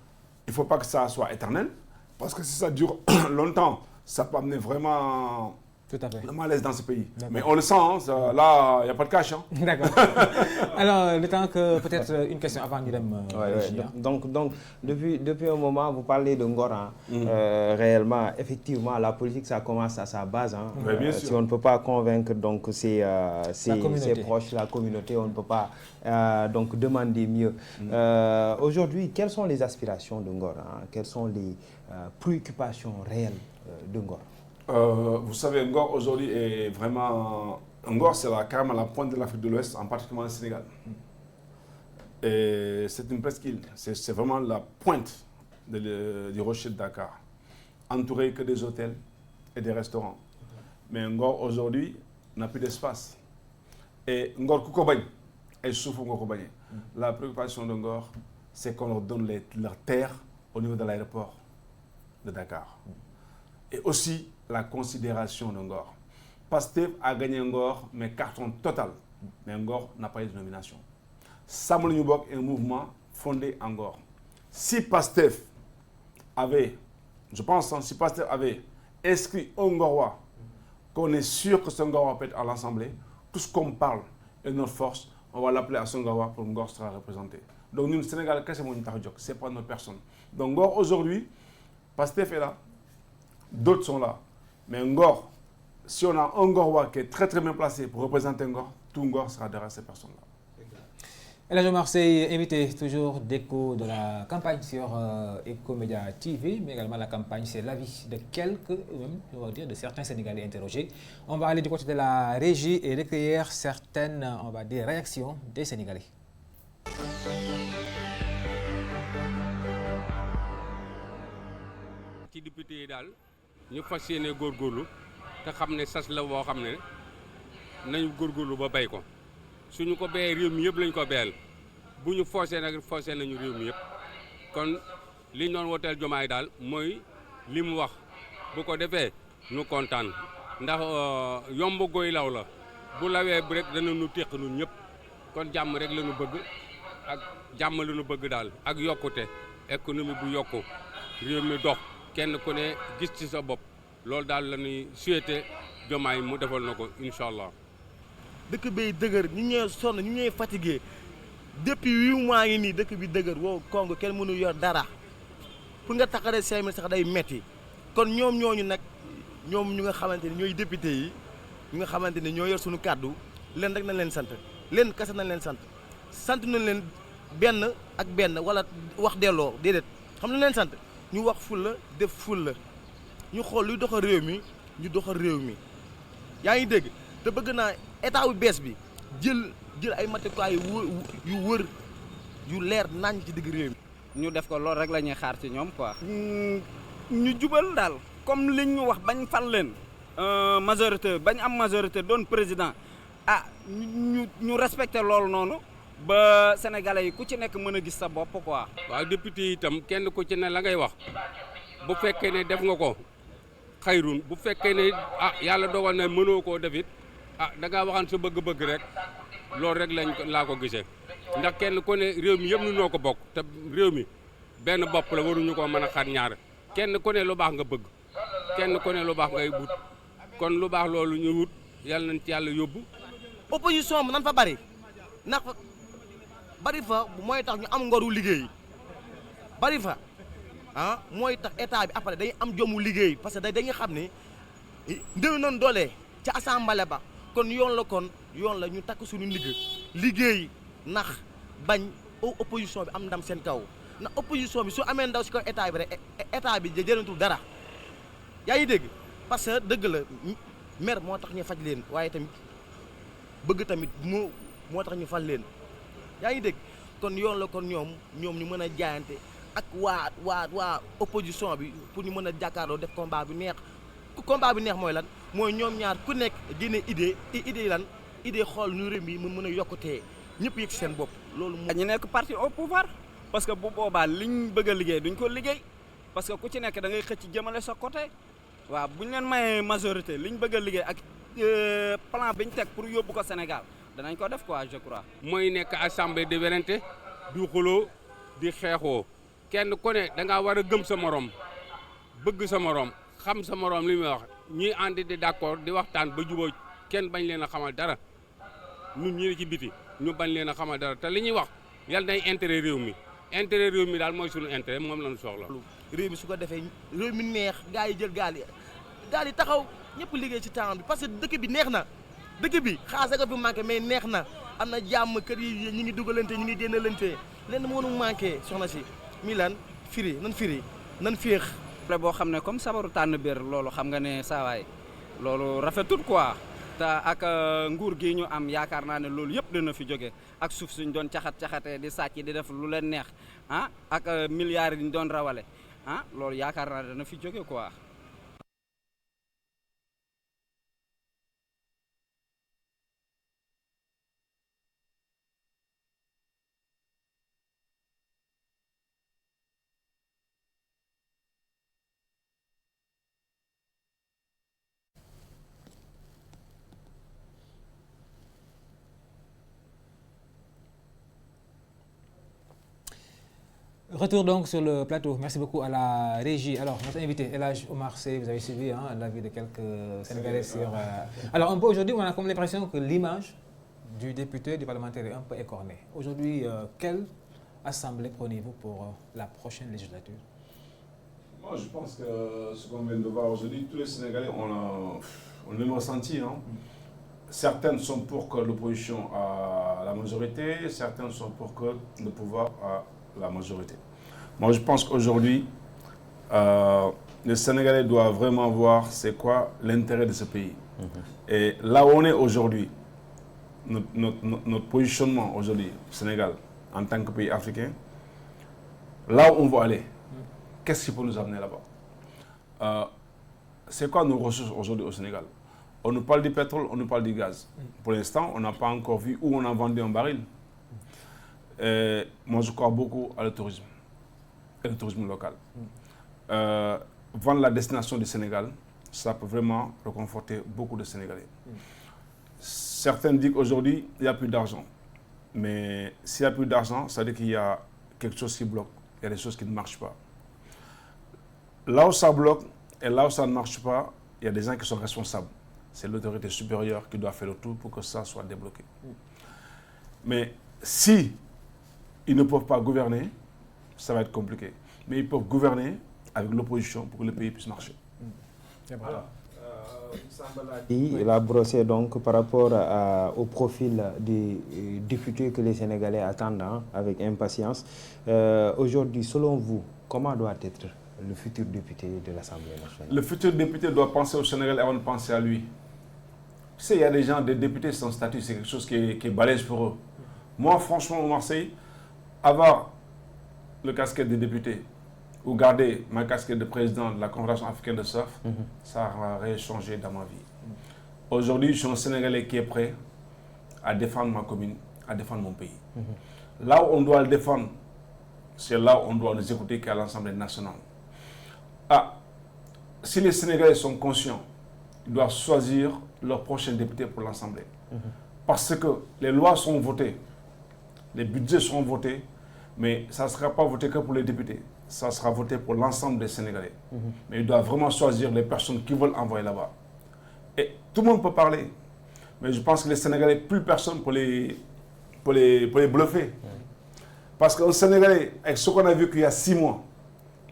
il ne faut pas que ça soit éternel, parce que si ça dure longtemps, ça peut amener vraiment le malaise dans ce pays. Mais on le sent, hein, ça, là, il n'y a pas de cash. Hein. D'accord. Alors, le temps que peut-être une question avant Nidem. Donc, depuis un moment, vous parlez de Ngor. Hein. Réellement, effectivement, la politique, ça commence à sa base. Hein. Si on ne peut pas convaincre donc, ses proches, la communauté, on ne peut pas donc, demander mieux. Aujourd'hui, quelles sont les aspirations de Ngor, hein? Quelles sont les préoccupations réelles de Ngor? Vous savez, Ngor aujourd'hui est vraiment... Ngor, c'est carrément la pointe de l'Afrique de l'Ouest, en particulier le Sénégal. Et c'est une presqu'île. C'est vraiment la pointe du rocher de Dakar. Entouré que des hôtels et des restaurants. Mais Ngor aujourd'hui n'a plus d'espace. Et Ngor Koukobagne, elle souffre Ngor Koukobagne. La préoccupation de Ngor, c'est qu'on leur donne leurs terres au niveau de l'aéroport de Dakar. Et aussi la considération de Ngor. Pastef a gagné Ngor, mais carton total. Mais Ngor n'a pas eu de nomination. Samuel Nubok est un mouvement fondé en Ngor. Si Pastef avait, je pense, si Pastef avait inscrit un Ngorois, qu'on est sûr que ce Ngorois peut être à l'Assemblée, tout ce qu'on parle est notre force, on va l'appeler à ce Ngorois pour que Ngor sera représenté. Donc nous, le Sénégal, ce n'est pas notre personne. Donc Ngor, aujourd'hui, Pastef est là. D'autres sont là. Mais Ngor, si on a un Ngorois qui est très très bien placé pour représenter Ngor, tout Ngor sera derrière ces personnes-là. El Hadji Omar Sy, invité toujours d'Echo de la campagne sur Echo Media TV, mais également la campagne, c'est l'avis de quelques, on va dire, de certains Sénégalais interrogés. On va aller du côté de la régie et recueillir certaines, on va dire, réactions des Sénégalais. ci député yi daal ñu fas yéene góorgóorlu te xam ne sas la boo xam ne nañu góorgóorlu ba bay ko suñu ko béyee réew mi yëpp lañ ko béyal bu ñu forcé nag forcé nañu réew mi yëpp kon li ñu doon woteel Diomaye daal mooy li mu wax bu ko defee nu kontaan ndax yomb goy law la bu lawee bu rek dana nu téq nun ñëpp kon jàmm rek la nu bëgg ak jàmm la nu bëgg daal ak yokkute économie bu yokku réew mi dox kenn ku ne gis ci sa bopp loolu daal la ñuy souhaité Diomaye mu defal na ko incha allah. dëkk bay dëgër ñu ñëwee sonn ñu ñëwee fatigué depuis 8 mois ngi nii dëkk bi dëgër wow Congo kenn mënu yor dara pour nga taxaree 5000 sax day metti kon ñoom ñooñu nag ñoom ñu nga xamante ni ñooy député yi ñu nga xamante ni ñoo yor suñu kàddu leen rek nañ leen sant leen kese nañ leen sant nañ leen benn ak benn wala wax delloo déedéet xam nañ leen sant ñu wax fulla def fulla ñu xool luy doxal réew mi ñu doxal réew mi yaa ngi dégg te bëgg naa état bu bees bi jël ay matukaay yu wër yu leer nañ ci digg réew mi. ñu def ko loolu rek la ñuy xaar ci ñoom quoi. ñu jubal daal comme liñ ñu wax bañ fal leen majorité bañ am majorité doon président ñu respecté loolu noonu ba sénégalais yi ku ci nekk mën a gis sa bopp quoi. waaw député yi itam kenn ku ci ne la ngay wax bu fekkee ne def nga ko xayrun bu fekkee ne yàlla dogal na mënoo koo def it da ngaa waxaan sa bëgg-bëgg rek loolu rek laa ko gisee ndax kenn ku ne réew mi yëpp nu noo ko bokk te réew mi benn bopp la waruñu koo mën a xar ñaar kenn ku ne lu baax nga bëgg kenn ku ne lu baax ngay wut kon lu baax loolu ñu wut yàlla nañ ci yàlla yóbbu. opposition bi nan fa bari ndax bari fa mooy tax ñu am ngoru liggéey bari fa mooy tax état bi après dañuy am jomu liggéey parce que dañuy xam ni ndéw noonu doole ca assemblée ba kon yoon la ñu takk suñu ndigg liggéey ndax bañ opposition bi am ndam seen kaw ndax opposition bi su amee ndaw si kaw état bi rek état bi jërantul dara yaa ngi dégg parce que dëgg la mer moo tax ñu faj leen waaye tamit bëgg tamit moo tax ñu fal leen yaa ngi dégg kon yoon la kon ñoom ñu mën a jaayante ak waa opposition bi pour ñu mën a jàkkaarloo def combat bi neex mooy lan mooy ñoom ñaar ku nekk génne idée lan idée xool nu réew mi mën a yokkutee ñëpp yëg seen bopp loolu ñu nekk parti au pouvoir parce que bu boobaa liñ bëgg a liggéey duñ ko liggéey parce que ku ci nekk da ngay xëcc jëmale sa côté waaw bu ñu leen mayee majorité liñ bëgg a liggéey ak plan biñ teg pour yóbbu ko Sénégal danañ ko def quoi je crois. mooy nekk assemblée di werante du xuloo di xeexoo kenn ku ne da ngaa war a gëm sa morom bëgg sa morom xam sa morom li muy wax ñuy ànd di d'accord di waxtaan ba jubóo kenn bañ leen a xamal dara ñun ñi ci biti ñu bañ leen a xamal dara te li ñuy wax yàlla day intérêt réew mi daal mooy suñu intérêt moom lañu soxla. réew mi su ko defee réew mi neex gaa yi jël gaal yi taxaw ñëpp liggéey ci temps bi parce que dëkk bi neex na dëkk bi xaasa nga fi manqué mais neex na am na jàmm kër yi ñu ngi dugalante ñu ngi génnalante leen mënu manqué soxna si mi lan nan féex boo xam ne comme sabaru tànn biir loolu xam nga ne saawaay loolu rafetut quoi te ak nguur gi ñu am yaakaar naa ne loolu yëpp dina fi jóge ak suuf suñ doon caxatee di sàcc di def lu leen neex ak milliards yi ñu doon rawale loolu yaakaar naa dana fi jóge quoi. Retour donc sur le plateau. Merci beaucoup à la régie. Alors, notre invité, El Hadj Omar Seye, vous avez suivi l'avis de quelques Sénégalais sur... Alors, un peu aujourd'hui, on a comme l'impression que l'image du député, du parlementaire est un peu écornée. Aujourd'hui, quelle assemblée prenez-vous pour la prochaine législature? Moi, je pense que ce qu'on vient de voir aujourd'hui, tous les Sénégalais ont le même ressenti. Certaines sont pour que l'opposition a la majorité, certaines sont pour que le pouvoir a la majorité. Moi, je pense qu'aujourd'hui, les Sénégalais doivent vraiment voir c'est quoi l'intérêt de ce pays. Et là où on est aujourd'hui, notre positionnement aujourd'hui au Sénégal, en tant que pays africain, là où on va aller, qu'est-ce qui peut nous amener là-bas? C'est quoi nos ressources aujourd'hui au Sénégal? On nous parle du pétrole, on nous parle du gaz. Pour l'instant, on n'a pas encore vu où on a vendu un baril. Moi, je crois beaucoup à le tourisme et le tourisme local. Vendre la destination du Sénégal, ça peut vraiment réconforter beaucoup de Sénégalais. Certains disent qu'aujourd'hui, il n'y a plus d'argent. Mais s'il n'y a plus d'argent, ça veut dire qu'il y a quelque chose qui bloque. Il y a des choses qui ne marchent pas. Là où ça bloque et là où ça ne marche pas, il y a des gens qui sont responsables. C'est l'autorité supérieure qui doit faire le tout pour que ça soit débloqué. Mais si ils ne peuvent pas gouverner, ça va être compliqué. Mais ils peuvent gouverner avec l'opposition pour que le pays puisse marcher. Voilà. Il a brossé donc par rapport au profil des députés que les Sénégalais attendent avec impatience. Aujourd'hui, selon vous, comment doit être le futur député de l'Assemblée nationale? Le futur député doit penser au Sénégal avant de penser à lui. Tu sais, il y a des gens, des députés sans statut, c'est quelque chose qui est balèze pour eux. Moi, franchement, au Marseille, avoir le casquette de député ou garder ma casquette de président de la Confédération africaine de surf, ça aurait changé dans ma vie. Aujourd'hui, je suis un Sénégalais qui est prêt à défendre ma commune, à défendre mon pays. Là où on doit le défendre, c'est là où on doit nous écouter qu'à l'Assemblée nationale. Si les Sénégalais sont conscients, ils doivent choisir leur prochain député pour l'Assemblée. Parce que les lois sont votées, les budgets seront votés, mais ça ne sera pas voté que pour les députés. Ça sera voté pour l'ensemble des Sénégalais. Mais ils doivent vraiment choisir les personnes qui veulent envoyer là-bas. Et tout le monde peut parler, mais je pense que les Sénégalais, plus personne pour les bluffer. Parce qu'un Sénégalais, avec ce qu'on a vu qu'il y a 6 mois,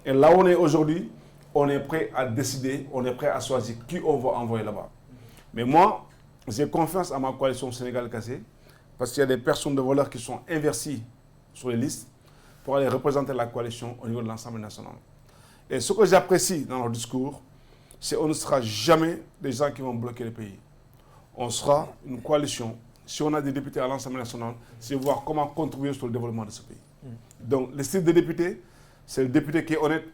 et là où on est aujourd'hui, on est prêt à décider, on est prêt à choisir qui on va envoyer là-bas. Mais moi, j'ai confiance à ma coalition Sénégal Cassé, parce qu'il y a des personnes de valeur qui sont investies sur les listes pour aller représenter la coalition au niveau de l'Assemblée nationale. Et ce que j'apprécie dans leur discours, c'est qu'on ne sera jamais des gens qui vont bloquer le pays. On sera une coalition. Si on a des députés à l'Assemblée nationale, c'est voir comment contribuer sur le développement de ce pays. Donc, le style de député, c'est le député qui est honnête,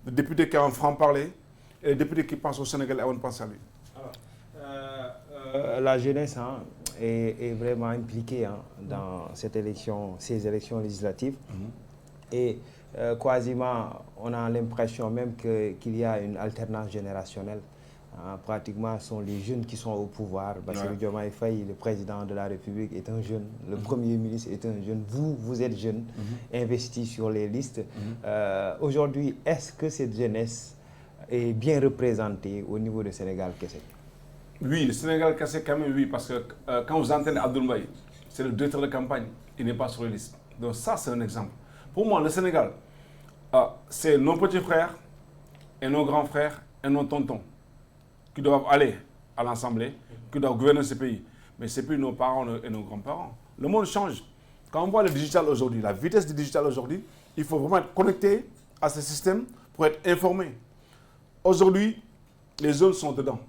le député qui a un franc-parler et le député qui pense au Sénégal avant de penser à lui. Alors, la jeunesse est vraiment impliquée dans cette élection, ces élections législatives. Et quasiment, on a l'impression même qu'il y a une alternance générationnelle. Pratiquement, ce sont les jeunes qui sont au pouvoir. Bassirou Diomaye Faye, le président de la République, est un jeune. Le Premier ministre est un jeune. Vous êtes jeune, investi sur les listes. Aujourd'hui, est-ce que cette jeunesse est bien représentée au niveau du Sénégal Cassé? Oui, le Sénégal Cassé, quand même, oui. Parce que quand vous entendez Abdoul Mbaye, c'est le directeur de campagne, il n'est pas sur les listes. Donc ça, c'est un exemple. Pour moi, le Sénégal, c'est nos petits frères et nos grands frères et nos tontons qui doivent aller à l'Assemblée, qui doivent gouverner ce pays. Mais c'est plus nos parents et nos grands-parents. Le monde change. Quand on voit le digital aujourd'hui, la vitesse du digital aujourd'hui, il faut vraiment être connecté à ce système pour être informé. Aujourd'hui, les jeunes sont dedans.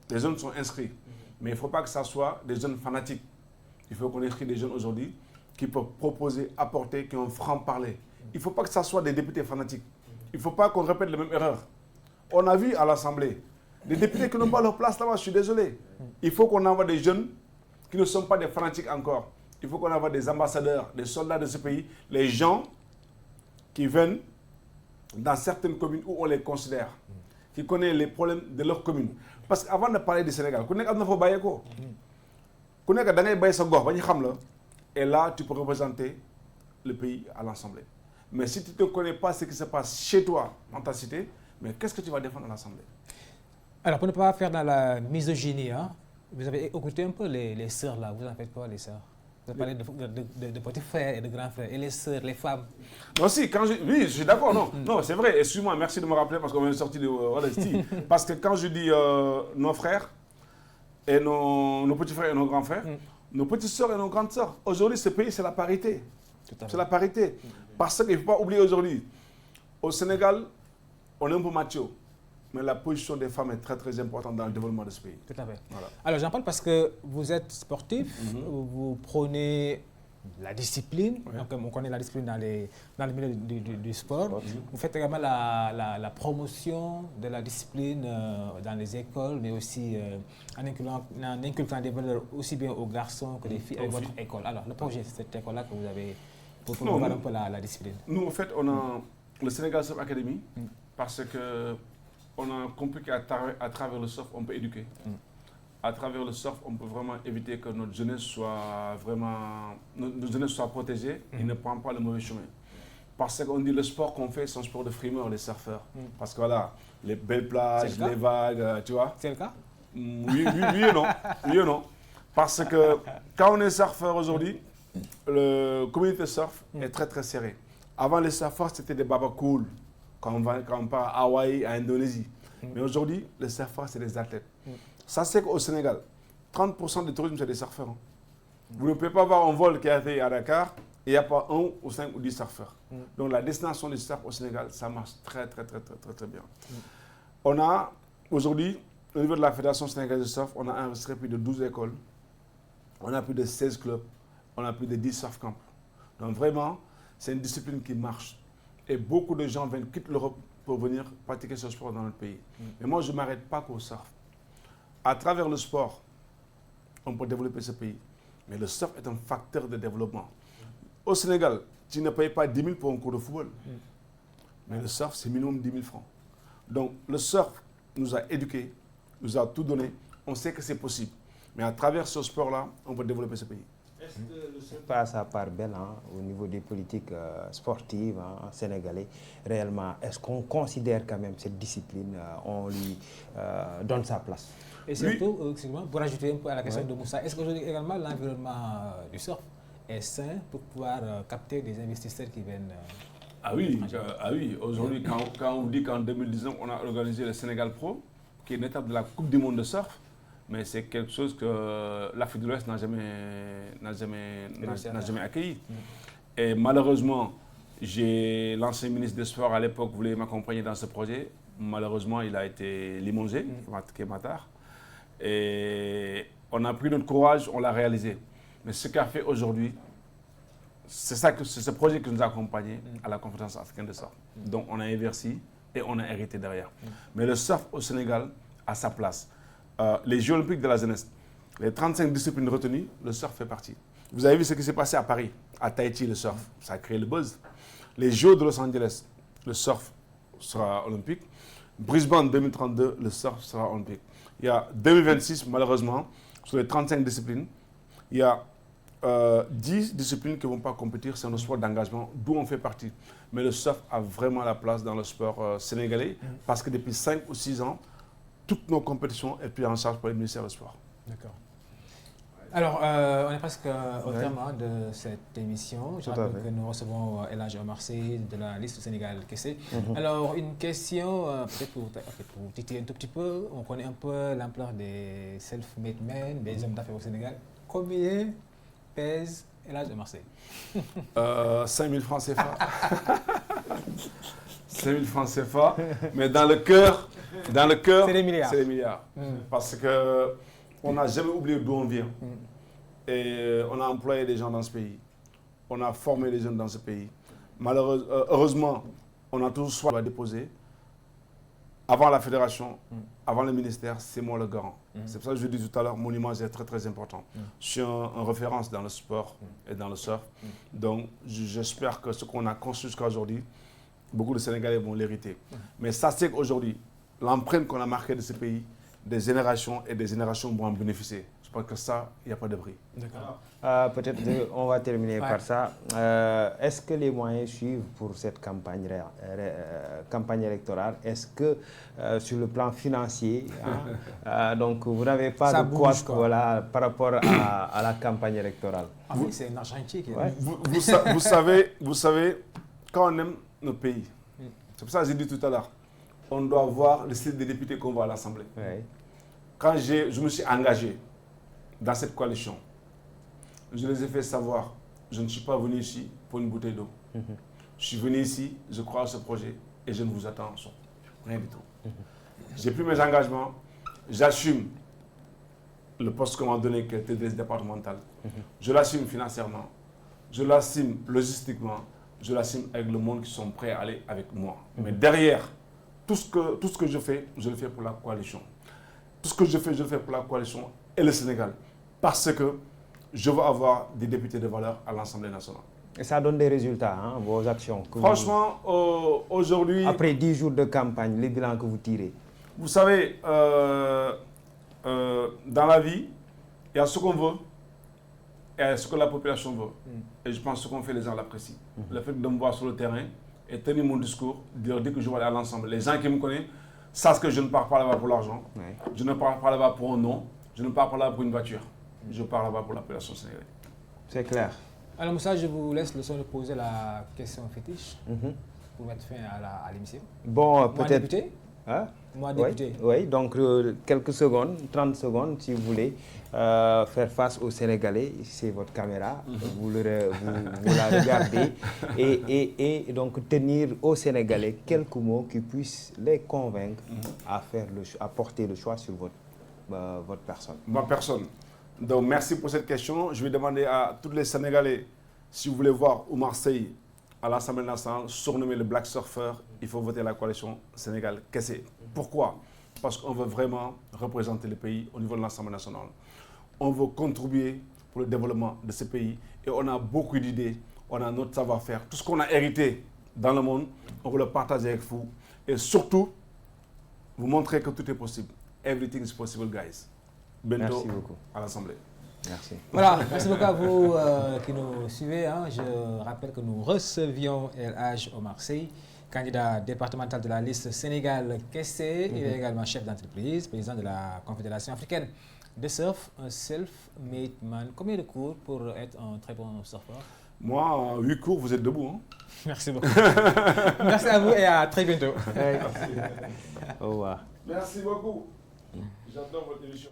Les jeunes sont inscrits. Mais il ne faut pas que ça soit des jeunes fanatiques. Il faut qu'on inscrit des jeunes aujourd'hui qui peuvent proposer, apporter, qui ont un franc-parler. Il ne faut pas que ça soit des députés fanatiques. Il ne faut pas qu'on répète les mêmes erreurs. On a vu à l'Assemblée des députés qui n'ont pas leur place là-bas, je suis désolé. Il faut qu'on envoie des jeunes qui ne sont pas des fanatiques encore. Il faut qu'on envoie des ambassadeurs, des soldats de ce pays, les gens qui viennent dans certaines communes où on les considère, qui connaissent les problèmes de leur commune. Parce qu'avant de parler du Sénégal, et là, tu peux représenter le pays à l'Assemblée. Mais si tu ne connais pas ce qui se passe chez toi, dans ta cité, mais qu'est-ce que tu vas défendre à l'Assemblée? Alors, pour ne pas faire dans la misogynie, vous avez écouté un peu les sœurs là. Vous en faites quoi, les sœurs? Vous avez parlé de petits frères et de grands frères. Et les sœurs, les femmes? Non, si, oui, je suis d'accord, non. Non, c'est vrai. Excuse-moi, merci de me rappeler parce qu'on vient de sortir de Rodesti. Parce que quand je dis nos frères et nos petits frères et nos grands frères, nos petites sœurs et nos grandes sœurs, aujourd'hui, ce pays, c'est la parité. C'est la parité. Parce qu'il ne faut pas oublier aujourd'hui, au Sénégal, on est un peu macho. Mais la position des femmes est très très importante dans le développement de ce pays. Tout à fait. Voilà. Alors j'en parle parce que vous êtes sportif, vous prônez la discipline, donc, on connaît la discipline dans le milieu du sport. Vous faites également la promotion de la discipline dans les écoles, mais aussi en inculquant des valeurs aussi bien aux garçons que les filles avec votre école. Alors le projet, c'est cette école-là que vous avez pour promouvoir un peu la discipline. Nous, en fait, on a le Sénégal Surf Academy parce que on a compris qu'à travers le surf, on peut éduquer. À travers le surf, on peut vraiment éviter que notre jeunesse soit protégée et ne prend pas le mauvais chemin. Parce qu'on dit le sport qu'on fait, c'est un sport de frimeurs, les surfeurs. Parce que voilà, les belles plages, les vagues, tu vois. C'est le cas? Oui et non. Oui et non. Parce que quand on est surfeur aujourd'hui, le communauté surf est très très serré. Avant les surfeurs, c'était des baba cool. Quand on part à Hawaï, à Indonésie. Mais aujourd'hui, les surfeurs, c'est des athlètes. Ça, c'est qu'au Sénégal, 30% du tourisme, c'est des surfeurs. Hein. Vous ne pouvez pas avoir un vol qui a été à Dakar et il n'y a pas 1 ou 5 ou 10 surfeurs. Donc la destination des surf au Sénégal, ça marche très bien. On a aujourd'hui, au niveau de la Fédération sénégalaise de surf, on a enregistré plus de 12 écoles, on a plus de 16 clubs, on a plus de 10 surf camps. Donc vraiment, c'est une discipline qui marche. Et beaucoup de gens viennent quitter l'Europe pour venir pratiquer ce sport dans notre pays. Mais moi, je ne m'arrête pas qu'au surf. À travers le sport, on peut développer ce pays. Mais le surf est un facteur de développement. Au Sénégal, tu ne payes pas 10 000 pour un cours de football. Mais le surf, c'est minimum 10 000 francs. Donc, le surf nous a éduqués, nous a tout donné. On sait que c'est possible. Mais à travers ce sport-là, on peut développer ce pays. Est-ce que le surf passe à part belle au niveau des politiques sportives sénégalais? Réellement, est-ce qu'on considère quand même cette discipline, on lui donne sa place? Et surtout, pour ajouter un peu à la question de Moussa, est-ce qu'aujourd'hui également l'environnement du surf est sain pour pouvoir capter des investisseurs qui viennent Ah oui. Aujourd'hui, quand on dit qu'en 2019, on a organisé le Sénégal Pro, qui est une étape de la Coupe du Monde de surf, mais c'est quelque chose que l'Afrique de l'Ouest n'a jamais accueilli. Et malheureusement, l'ancien ministre des Sports à l'époque voulait m'accompagner dans ce projet. Malheureusement, il a été limogé, Matar. Et on a pris notre courage, on l'a réalisé. Mais ce qu'a fait aujourd'hui, c'est ce projet qui nous a accompagnés à la conférence africaine de surf. Donc on a investi et on a hérité derrière. Mais le surf au Sénégal a sa place. Les Jeux olympiques de la jeunesse, les 35 disciplines retenues, le surf fait partie. Vous avez vu ce qui s'est passé à Paris, à Tahiti, le surf, ça a créé le buzz. Les Jeux de Los Angeles, le surf sera olympique. Brisbane 2032, le surf sera olympique. Il y a 2026, malheureusement, sur les 35 disciplines, il y a 10 disciplines qui ne vont pas compétir, c'est un sport d'engagement, d'où on fait partie. Mais le surf a vraiment la place dans le sport sénégalais, parce que depuis 5 ou 6 ans, toutes nos compétitions sont prises en charge par le ministère du Sport. D'accord. Alors, on est presque au terme de cette émission. Je rappelle que nous recevons El Hadji Omar Sy de la liste Sénégal Kessé. Alors, une question, peut-être pour titiller un tout petit peu. On connaît un peu l'ampleur des self-made men, des hommes d'affaires au Sénégal. Combien pèse El Hadji Omar Sy? 5 000 francs CFA. 5 000 francs CFA. Mais dans le cœur, c'est les milliards. C'est les milliards. Parce que on n'a jamais oublié d'où on vient. Et on a employé des gens dans ce pays. On a formé les jeunes dans ce pays. Heureusement, on a tous soit déposé. Avant la fédération, avant le ministère, c'est moi le garant. C'est pour ça que je dis tout à l'heure, mon image est très très important. Je suis un référence dans le sport et dans le surf. Donc j'espère que ce qu'on a conçu jusqu'à aujourd'hui, beaucoup de Sénégalais vont l'hériter. Mais ça, c'est qu'aujourd'hui, l'empreinte qu'on a marquée de ce pays, des générations et des générations vont en bénéficier. Je pense que ça, il n'y a pas de prix. D'accord. Peut-être on va terminer par ça. Est-ce que les moyens suivent pour cette campagne électorale? Est-ce que sur le plan financier, donc vous n'avez pas de quoi par rapport à la campagne électorale? Oui, c'est un argentier qui est... Vous savez, quand on aime notre pays, c'est pour ça que j'ai dit tout à l'heure, on doit voir le style des députés qu'on voit à l'Assemblée. Quand je me suis engagé dans cette coalition, je les ai fait savoir, je ne suis pas venu ici pour une bouteille d'eau. Je suis venu ici, je crois à ce projet et je ne vous attends rien du tout. J'ai pris mes engagements, j'assume le poste qu'on m'a donné qui était départemental. Je l'assume financièrement, je l'assume logistiquement, je l'assume avec le monde qui sont prêts à aller avec moi. Mais derrière, tout ce que je le fais pour la coalition. Tout ce que je le fais pour la coalition et le Sénégal. Parce que je veux avoir des députés de valeur à l'Assemblée nationale. Et ça donne des résultats, vos actions? Franchement, aujourd'hui... Après 10 jours de campagne, les bilans que vous tirez? Vous savez, dans la vie, il y a ce qu'on veut et il y a ce que la population veut. Et je pense que ce qu'on fait, les gens l'apprécient. Le fait de me voir sur le terrain et tenir mon discours, dire que je vais aller à l'ensemble. Les gens qui me connaissent savent que je ne pars pas là-bas pour l'argent. Ouais. Je ne pars pas là-bas pour un nom. Je ne pars pas là-bas pour une voiture. Je pars là-bas pour la population sénégalaise. C'est clair. Alors Moussa, je vous laisse le soin de poser la question fétiche pour mettre fin à l'émission. Bon, peut-être... député. Hein? Moi, député. Oui, donc quelques secondes, 30 secondes, si vous voulez faire face aux Sénégalais, c'est votre caméra, vous la regardez et donc tenir aux Sénégalais quelques mots qui puissent les convaincre à porter le choix sur votre personne. Ma personne. Donc merci pour cette question. Je vais demander à tous les Sénégalais, si vous voulez voir Oumar Seye à l'Assemblée nationale, surnommé le Black Surfer, il faut voter la coalition Sénégal-Kessé. Pourquoi? Parce qu'on veut vraiment représenter le pays au niveau de l'Assemblée nationale. On veut contribuer pour le développement de ce pays et on a beaucoup d'idées, on a notre savoir-faire. Tout ce qu'on a hérité dans le monde, on veut le partager avec vous et surtout, vous montrer que tout est possible. Everything is possible, guys. Bientôt à l'Assemblée. Merci. Voilà, merci beaucoup à vous qui nous suivez. Je rappelle que nous recevions El Hadj Oumar Seye, candidat départemental de la liste Sénégal-Kessé. Il est également chef d'entreprise, président de la Confédération africaine de surf, un self-made man. Combien de cours pour être un très bon surfeur? Moi, 8 cours, vous êtes debout. Hein? Merci beaucoup. Merci à vous et à très bientôt. Au revoir. Merci beaucoup. J'adore votre émission.